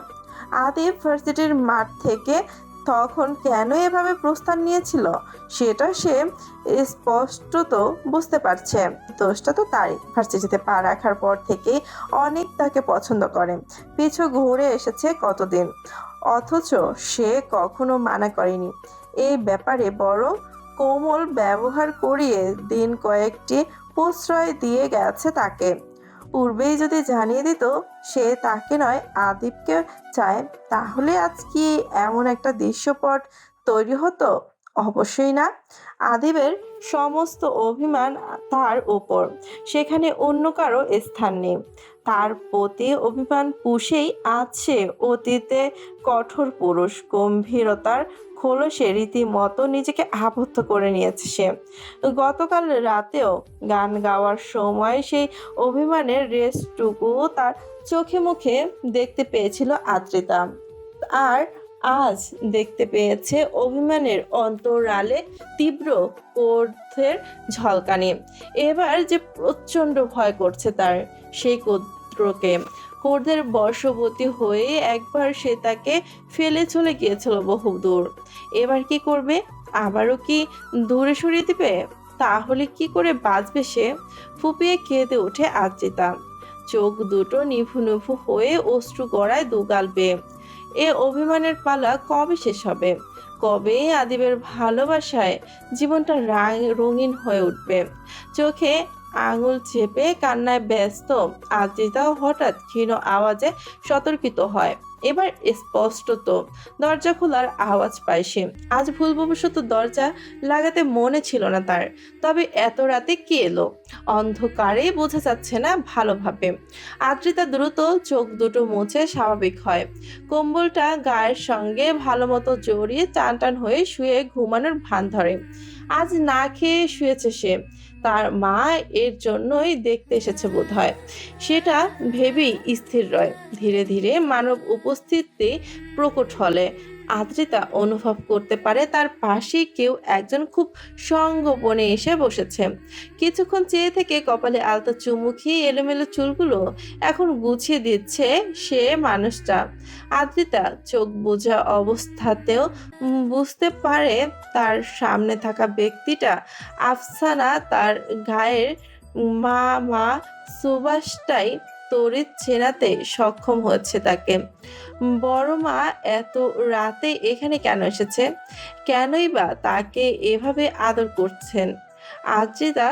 আদিব ভার্সিটির মাঠ থেকে তখন কেন এভাবে প্রস্থান নিয়েছিল সেটা সে স্পষ্টত বুঝতে পারছে। দোষটা তো তারই। ভার্সিটিতে পা রাখার পর থেকে অনেক তাকে পছন্দ করে, পিছু ঘুরে এসেছে কতদিন, অথচ সে কখনো মানা করেনি। এই ব্যাপারে বড় কোমল ব্যবহার করিয়ে দিন কয়েকটি প্রশ্রয় দিয়ে গেছে তাকে। পূর্বেই যদি জানিয়ে দিত সে তাকে নয় আদিবকে চায়, তাহলে আজ কি এমন একটা দৃশ্যপট তৈরি হতো? অবশ্যই না। আদিবের সমস্ত অভিমান তার উপর, সেখানে অন্য কারো স্থান নেই। তার প্রতি অভিমান পুষেই আছে অতীতে কঠোর পুরুষ গম্ভীরতার খোলসে রীতিমতো নিজেকে আবদ্ধ করে নিয়েছে সে। গতকাল রাতেও গান গাওয়ার সময় সেই অভিমানের রেশটুকু তার চোখে মুখে দেখতে পেয়েছিল আদ্রিতা, আর আজ দেখতে পেয়েছে অভিমানের অন্তরালে তীব্র ক্রোধের ঝলকানি। এবার যে প্রচণ্ড ভয় করছে তার, সেই পুত্রকে। ক্রোধের বশবর্তী হয়ে একবার সে তাকে ফেলে চলে গিয়েছিল বহুদূর। এবার কি করবে? আবারও কি দূরে সরিয়ে দিবে? তাহলে কি করে বাঁচবে সে? ফুপিয়ে কেঁদে ওঠে আদ্রিতা। চোখ দুটো নিভু নিভু হয়ে অশ্রু গড়ায় দুগাল বেয়ে। এ অভিমানের পালা কবে শেষ হবে? কবে আদিবের ভালোবাসায় জীবনটা রঙিন হয়ে উঠবে? চোখে আঙুল চেপে কান্নায় ব্যস্ত আদ্রিতাও হঠাৎ ক্ষীণ আওয়াজে সতর্কিত হয়। এবার স্পষ্টত দরজা খোলার আওয়াজ পায় সে। আজ ভুলবশত দরজা লাগাতে মনে ছিল না তার। তবে এত রাতে কে এলো? অন্ধকারে বোঝা যাচ্ছে না ভালোভাবে। আদ্রিতা দ্রুত চোখ দুটো মুছে স্বাভাবিক হয়। কম্বলটা গায়ের সঙ্গে ভালো মতো জড়িয়ে টান টান হয়ে শুয়ে ঘুমানোর ভান ধরে। আজ না খেয়ে শুয়েছে সে। তার মা এর জন্যই দেখতে এসেছে বোধহয়। সেটা ভেবেই স্থির রয়। ধীরে ধীরে মানব উপস্থিতি প্রকট হলে আদ্রিতা অনুভব করতে পারে তার পাশে কেউ একজন খুব সঙ্গোপনে এসে বসেছে। কিছুক্ষণ চেয়ে থেকে কপালে আলতা চুমু খেয়ে এলোমেলো চুলগুলো এখন গুছিয়ে দিচ্ছে সে মানুষটা। আদ্রিতা চোখ বোঝা অবস্থাতেও বুঝতে পারে তার সামনে থাকা ব্যক্তিটা আফসানা। তার গায়ের মা মা সুবাসটাই তড়িৎ চেনাতে সক্ষম হচ্ছে তাকে। বড় মা এত রাতে এখানে কেন এসেছে? কেনই বা তাকে এভাবে আদর করছেন? আদ্রিতা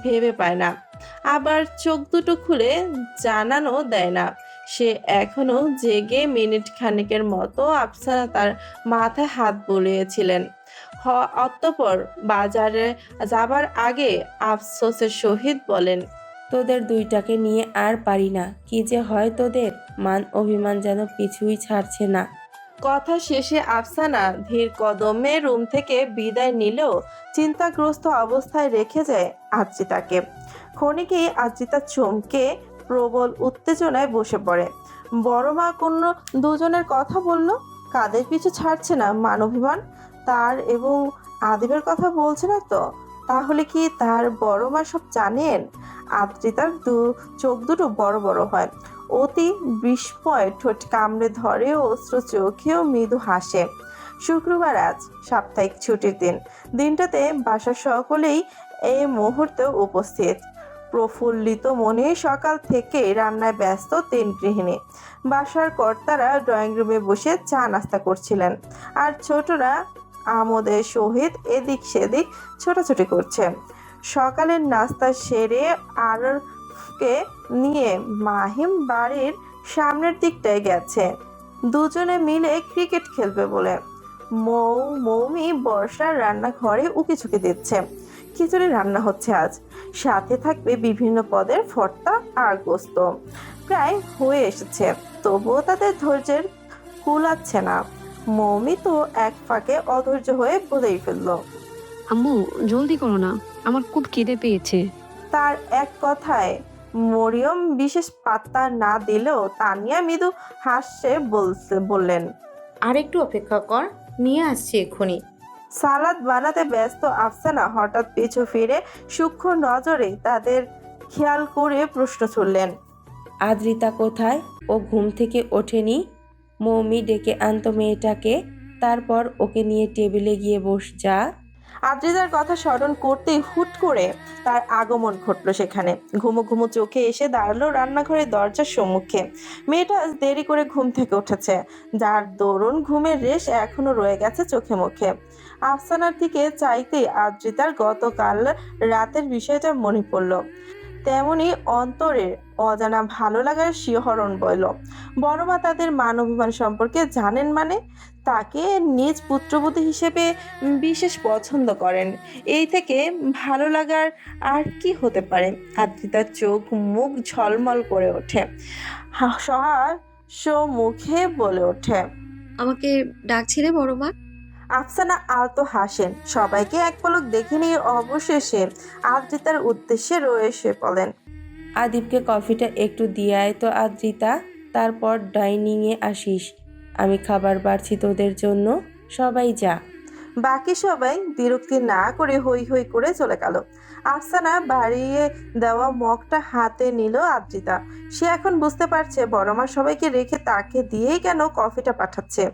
ভেবে পায় না। আবার চোখ দুটো খুলে জানানো দেয় না। সে এখনো জেগে মিনিট খানেকের মতো আফসানা তার মাথায় হাত বুলিয়েছিলেন। অতঃপর বাজারে যাবার আগে আফসোসের সহিত বলেন, তোদের দুইটাকে নিয়ে আর পারি না। কি যে হয় তোদের, মান অভিমান যেন পিছুই ছাড়ছে না। কথা শেষে আফসানা ধীর কদমে রুম থেকে বিদায় নিলেও চিন্তাগ্রস্ত অবস্থায় রেখে যায় আদ্রিতাকে। ক্ষণিকেই আদ্রিতা চমকে প্রবল উত্তেজনায় বসে পড়ে। বড় মা কোন দুজনের কথা বলল? কাদের পিছু ছাড়ছে না মান অভিমান? তার এবং আদিবের কথা বলছে না তো? তাহলে কি তার বড় মা সব জানেন? আদ্রিতার চোখ দুটো বড় বড় হয়। অতি বিস্ময় ঠোঁট কামড়ে ধরে, অস্ত্র চোখেও মৃদু হাসে। শুক্রবার আজ, সাপ্তাহিক ছুটির দিন। দিনটাতে বাসার সকলেই এই মুহূর্তে উপস্থিত। প্রফুল্লিত মনে সকাল থেকে রান্নায় ব্যস্ত 3 গৃহিণী। বাসার কর্তারা ড্রয়িং রুমে বসে চা নাস্তা করছিলেন, আর ছোটরা আমোদের সহিত এদিক সেদিক ছোটাছুটি করছে। সকালের নাস্তা সেরে আরকে নিয়ে মাহিম বাড়ির সামনের দিকটায় গেছে দুজনে মিলে ক্রিকেট খেলবে বলে। মৌমি বর্ষার রান্নাঘরে উকিঝুঁকি দিচ্ছে। খিচুড়ি রান্না হচ্ছে আজ, সাথে থাকবে বিভিন্ন পদের ভর্তা আর গোস্ত। প্রায় হয়ে এসেছে, তবুও তাদের ধৈর্যের কুলাচ্ছে না। মৌমি তো এক ফাঁকে অধৈর্য হয়ে বলেই ফেললো, আম্মু জলদি করো না, আমার খুব খিদে পেয়েছে। তার এক কথায় মরিয়ম বিশেষ পাত্তা না দিলেও তানিয়া মৃদু হাসছে বললেন, আর একটু অপেক্ষা কর, নিয়ে আসছি এক্ষুনি। সালাদ বানাতে ব্যস্ত আফসানা হঠাৎ পিছু ফিরে সূক্ষ্ম নজরে তাদের খেয়াল করে প্রশ্ন ছুড়লেন, আদ্রিতা কোথায়? ও ঘুম থেকে ওঠেনি? মৌমি ডেকে আনতো মেয়েটাকে, তারপর ওকে নিয়ে টেবিলে গিয়ে বস যা। আদ্রিতার কথা স্মরণ করতেই হুট করে তার আগমন ঘটলো সেখানে। ঘুমো ঘুমো চোখে এসে দাঁড়ালো রান্নাঘরের দরজার সম্মুখে। মেয়েটা আজ দেরি করে ঘুম থেকে উঠেছে, যার দরুন ঘুমের রেশ এখনো রয়ে গেছে চোখে মুখে। আফসানার দিকে চাইতেই আদ্রিতার গতকাল রাতের বিষয়টা মনে পড়ল। তেমনি অন্তরের অজানা ভালো লাগার শিহরণ বইল। বড় মা তাদের মান অভিমান সম্পর্কে জানেন, মানে তাকে নিজ পুত্রবধূ হিসেবে বিশেষ পছন্দ করেন। এই থেকে ভালো লাগার আর কি হতে পারে? আদ্রিতার চোখ মুখ ঝলমল করে ওঠে, সহাস্য মুখে বলে ওঠে, আমাকে ডাকছিলে বড় মা? আফসানা আলতো হাসেন। সবাইকে এক পলক দেখে নিয়ে অবশেষে আদ্রিতার উদ্দেশ্যে রয়েছে বলেন, আদিবকে কফিটা একটু দিয়ে আয় তো আদ্রিতা, তারপর ডাইনিংয়ে আসিস। আমি খাবার বাড়ছি তোদের জন্য, সবাই যা। বাকি সবাই বিরক্তি না করে হই হই করে চলে গেল। আফসানা বাড়িয়ে দেওয়া মগটা হাতে নিল আদ্রিতা। সে এখন বুঝতে পারছে বড় মা সবাইকে রেখে তাকে দিয়েই কেন কফিটা পাঠাচ্ছে।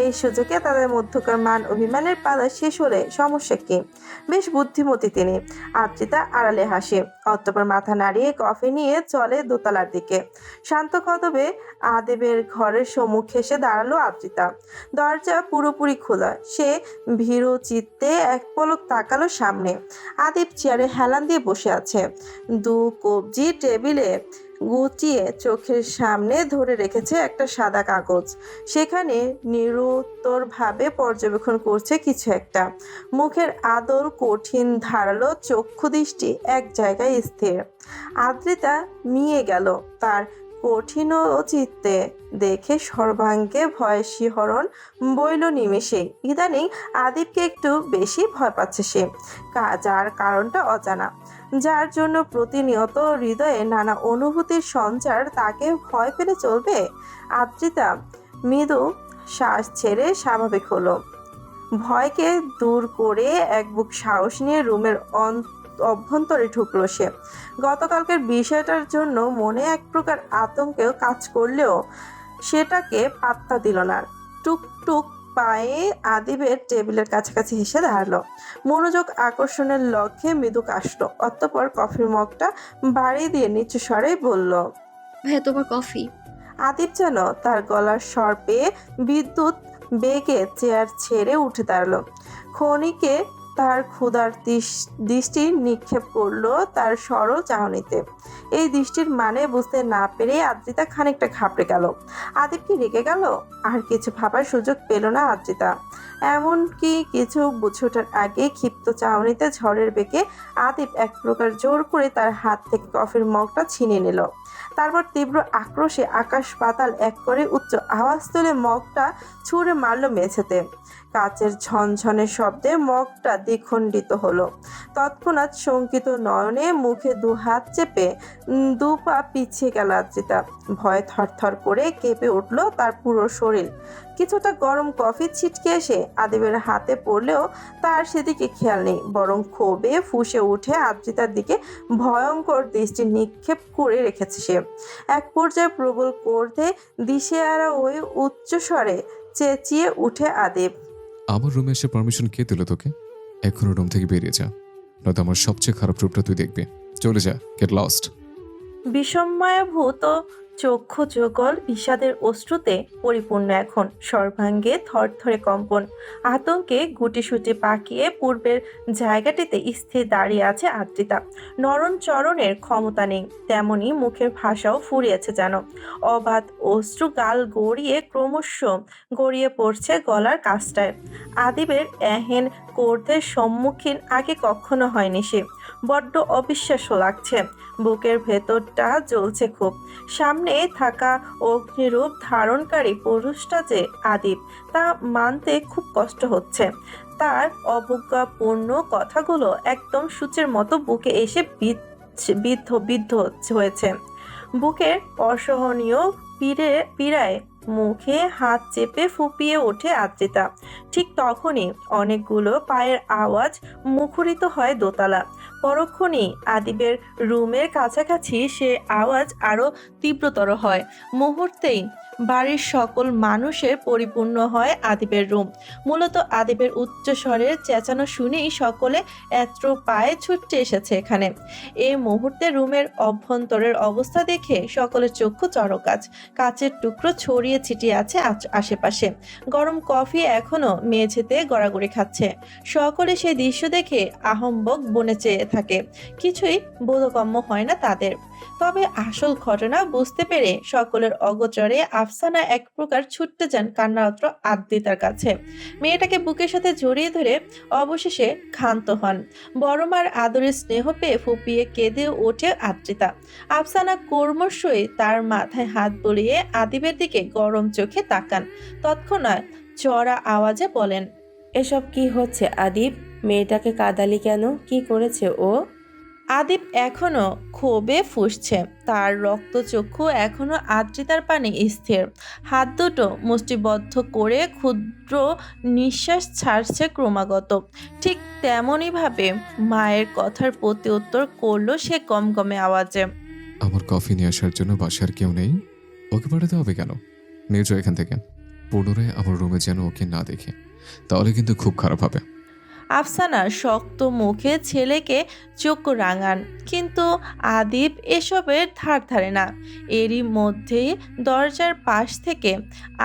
এই সুযোগে তাদের মধ্যকার মান অভিমানের পালা শেষ হলে সমস্যা কি? বেশ বুদ্ধিমতী তিনি। আদ্রিতা আড়ালে হাসে, অতঃপর মাথা নাড়িয়ে কফি নিয়ে চলে দোতলার দিকে। শান্ত কদবে আদিবের ঘরের সম্মুখে এসে দাঁড়ালো আদ্রিতা। দরজা পুরোপুরি খোলা। সে ভীরু চিত্তে এক পলক তাকালো সামনে। আদিব চেয়ারে হেলান দিয়ে বসে আছে। দু কবজি টেবিলে গুছিয়ে চোখের সামনে ধরে রেখেছে একটা সাদা কাগজ। সেখানে নিরুত্তরভাবে পর্যবেক্ষণ করছে কিছু একটা। মুখের আদল কঠিন, ধারালো চক্ষু দৃষ্টি এক জায়গায় স্থির। আদ্রিতা মিয়ে গেল তার কঠিন চিত্তে। দেখে সর্বাঙ্গে ভয় শিহরণ বইল নিমেষে। ইদানিং আদিবকে একটু বেশি ভয় পাচ্ছে সে, যার কারণটা অজানা, যার জন্য প্রতিনিয়ত হৃদয়ে নানা অনুভূতির সঞ্চার। তাকে ভয় পেলে চলবে? আদ্রিতা মৃদু শ্বাস ছেড়ে স্বাভাবিক হলো। ভয়কে দূর করে এক বুক সাহস নিয়ে রুমের অভ্যন্তরে ঢুকলো সে। গতকালকের বিষয়টার জন্য মনে এক প্রকার আতঙ্কেও কাজ করলেও সেটাকে পাত্তা দিল না। টুকটুক পায়ে আদিবের টেবিলের কাছাকাছি হেসে দাঁড়ালো। মনোযোগ আকর্ষণের লক্ষ্যে মৃদু কাশলো। অতঃপর কফির মগটা বাড়ি দিয়ে নিচু স্বরে বলল, ভাইয়া তোমার কফি। আদিব যেন তার গলার স্বর পেয়ে বিদ্যুৎ বেগে চেয়ার ছেড়ে উঠে দাঁড়ালো। ক্ষণিকে তার ক্ষুধার দৃষ্টি নিক্ষেপ করলো তার সরল চাহনিতে। এই দৃষ্টির মানে বুঝতে না পেরে আদ্রিতা খানিকটা ঘাবড়ে গেল। আদিব কি রেগে গেল? আর কিছু ভাবার সুযোগ পেল না আদ্রিতা। এমনকি কিছু বুঝে ওঠার আগে ক্ষিপ্ত চাহনিতে ঝড়ের বেগে আদিব এক প্রকার জোর করে তার হাত থেকে কফির মগটা ছিনিয়ে নিল। তারপর তীব্র আক্রোশে আকাশ পাতাল এক করে উচ্চ আওয়াজ তুলে মগটা ছুঁড়ে মারল মেঝেতে। কাচের ঝনঝনের শব্দে মগটা দ্বিখণ্ডিত হলো। তৎক্ষণাৎ শঙ্কিত নয়নে মুখে দু হাত চেপে দু পা পিছিয়ে গেল আদ্রিতা। ভয়ে থরথর করে কেঁপে উঠল তার পুরো শরীর। কিছুটা গরম কফি ছিটকে এসে আদিবের হাতে পড়লেও তার সেদিকে খেয়াল নেই, বরং ক্ষোভে ফুঁসে উঠে আদ্রিতার দিকে ভয়ঙ্কর দৃষ্টি নিক্ষেপ করে রেখেছে সে। এক পর্যায়ে প্রবল ক্রোধে দিশেহারা ওই উচ্চস্বরে চেঁচিয়ে উঠে আদিব, আমার রুমে এসে পারমিশন কে দিল তোকে? এখনো রুম থেকে বেরিয়ে যা, নয়তো আমার সবচেয়ে খারাপ রূপটা তুই দেখবি। চলে যা, গেট লস্ট। বিস্ময়ভূত চক্ষু যুগল বিষাদের অশ্রুতে পরিপূর্ণ এখন। সর্বাঙ্গে থরথরে কম্পন, আতঙ্কে গুটিসুটি পাকিয়ে পূর্বের জায়গাটিতে স্থির দাঁড়িয়ে আছে আদ্রিতা। নরম চরণের ক্ষমতা নেই, তেমনি মুখের ভাষাও ফুরিয়েছে যেন। অবাধ অশ্রু গাল গড়িয়ে ক্রমশ গড়িয়ে পড়ছে গলার কাছটায়। আদিবের এহেন ক্রোধের সম্মুখীন আগে কখনো হয়নি সে। বড্ড অবিশ্বাস্য লাগছে। বুকের ভেতরটা জ্বলছে খুব। সামনে থাকা অগ্নিরূপ ধারণকারী পুরুষটা যে আদিব তা মানতে খুব কষ্ট হচ্ছে। তার অবজ্ঞাপূর্ণ কথাগুলো একদম সূচের মতো বুকে এসে বিদ্ধ হয়েছে। বুকের অসহনীয় পীড়ায় মুখে হাত চেপে ফুপিয়ে ওঠে আদ্রিতা। ঠিক তখনই অনেকগুলো পায়ের আওয়াজ মুখরিত হয় দোতলা। পরক্ষণেই আদিবের রুমের কাছাকাছি সে আওয়াজ আরো তীব্রতর হয়। মুহূর্তেই বাড়ির সকল মানুষের পরিপূর্ণ হয় আদিবের রুম। মূলত আদিবের উচ্চস্বরের চেঁচানো শুনেই সকলে এত্র পায়ে ছুটে এসেছে এখানে। এই মুহূর্তে রুমের অভ্যন্তরের অবস্থা দেখে সকলের চক্ষু চড়কাচ। কাচের টুকরো ছড়িয়ে ছিটিয়ে আছে আশেপাশে। গরম কফি এখনো মেঝেতে গড়াগড়ি খাচ্ছে। সকলে সেই দৃশ্য দেখে আহম্বক বনে চেয়ে থাকে। কিছুই বোধগম্য হয় না তাদের। তবে আসল ঘটনা বুঝতে পেরে সকলের অগোচরে আফসানা এক প্রকার ছুটতে যান কান্নারত আদ্রিতার কাছে। মেয়েটাকে বুকের সাথে জড়িয়ে ধরে অবশেষে ক্ষান্ত হন। বড় মার আদরের স্নেহ পেয়ে ফুপিয়ে কেঁদে ওঠে আদ্রিতা। আফসানা কর্মশই তার মাথায় হাত বুলিয়ে আদিবের দিকে গরম চোখে তাকান। তৎক্ষণাৎ চড়া আওয়াজে বলেন, এসব কি হচ্ছে আদিব? মেয়েটাকে কাঁদালি কেন? কি করেছে ও? আদিব এখনো ক্ষোভে ফুঁসছে, তার রক্তচক্ষু এখনো আদ্রিতার পানে স্থির, হাত দুটো মুষ্টিবদ্ধ করে ক্ষুদ্র নিঃশ্বাস ছাড়ছে ক্রমাগত। ঠিক তেমনইভাবে মায়ের কথার প্রতি উত্তর করলো সে গমগমে আওয়াজে। আমার কফি নিয়ে আসার জন্য বাসার কেউ নেই? ওকে পাঠাতে হবে কেন? নিয়ে যাও এখান থেকে। পুনরায় আমার রুমে যেন ওকে না দেখে, তাহলে কিন্তু খুব খারাপ হবে। আফসানা শক্ত মুখে ছেলেকে চোখ রাঙান, কিন্তু আদিব এসবের ধার ধারে না। এরই মধ্যেই দরজার পাশ থেকে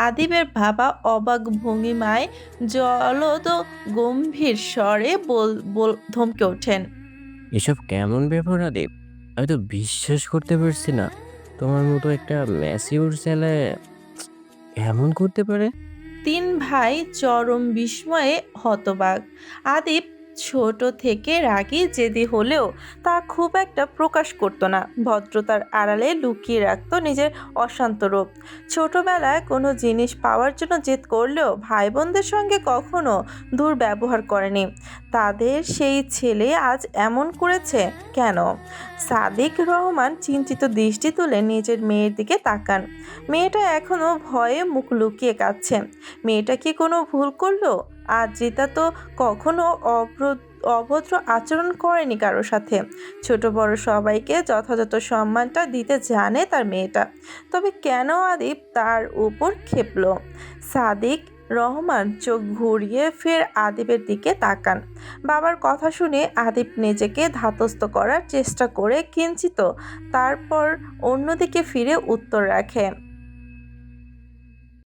আদিবের বাবা অবাক ভঙ্গিমায় জলদ গম্ভীর স্বরে ধমকে ওঠেন। এসব কেমন ব্যাপার আদিব? আমি তো বিশ্বাস করতে পারছি না তোমার মতো একটা ম্যাচিউর ছেলে এমন করতে পারে। তিন ভাই চরম বিস্ময়ে হতবাক। আদিব ছোট থেকে রাগী জেদি হলেও তা খুব একটা প্রকাশ করত না, ভদ্রতার আড়ালে লুকিয়ে রাখত নিজের অশান্ত রূপ। ছোটবেলায় কোনো জিনিস পাওয়ার জন্য জেদ করলেও ভাই বোনদের সঙ্গে কখনো দুর্ব্যবহার করেনি। তাদের সেই ছেলে আজ এমন করেছে কেন? সাদিক রহমান চিন্তিত দৃষ্টি তুলে নিজের মেয়ের দিকে তাকান। মেয়েটা এখনো ভয়ে মুখ লুকিয়ে কাঁদছে। মেয়েটা কি কোনো ভুল করলো? আদ্রিতা তো কখনো অভদ্র আচরণ করেনি কারো সাথে। ছোট বড় সবাইকে যথাযথ সম্মানটা দিতে জানে তার মেয়েটা। তবে কেন আদিব তার উপর ক্ষেপল? সাদিক রহমান চোখ ঘুরিয়ে ফের আদিবের দিকে তাকান। বাবার কথা শুনে আদিব নিজেকে ধাতস্থ করার চেষ্টা করে কিঞ্চিত, তারপর অন্যদিকে ফিরে উত্তর রাখে।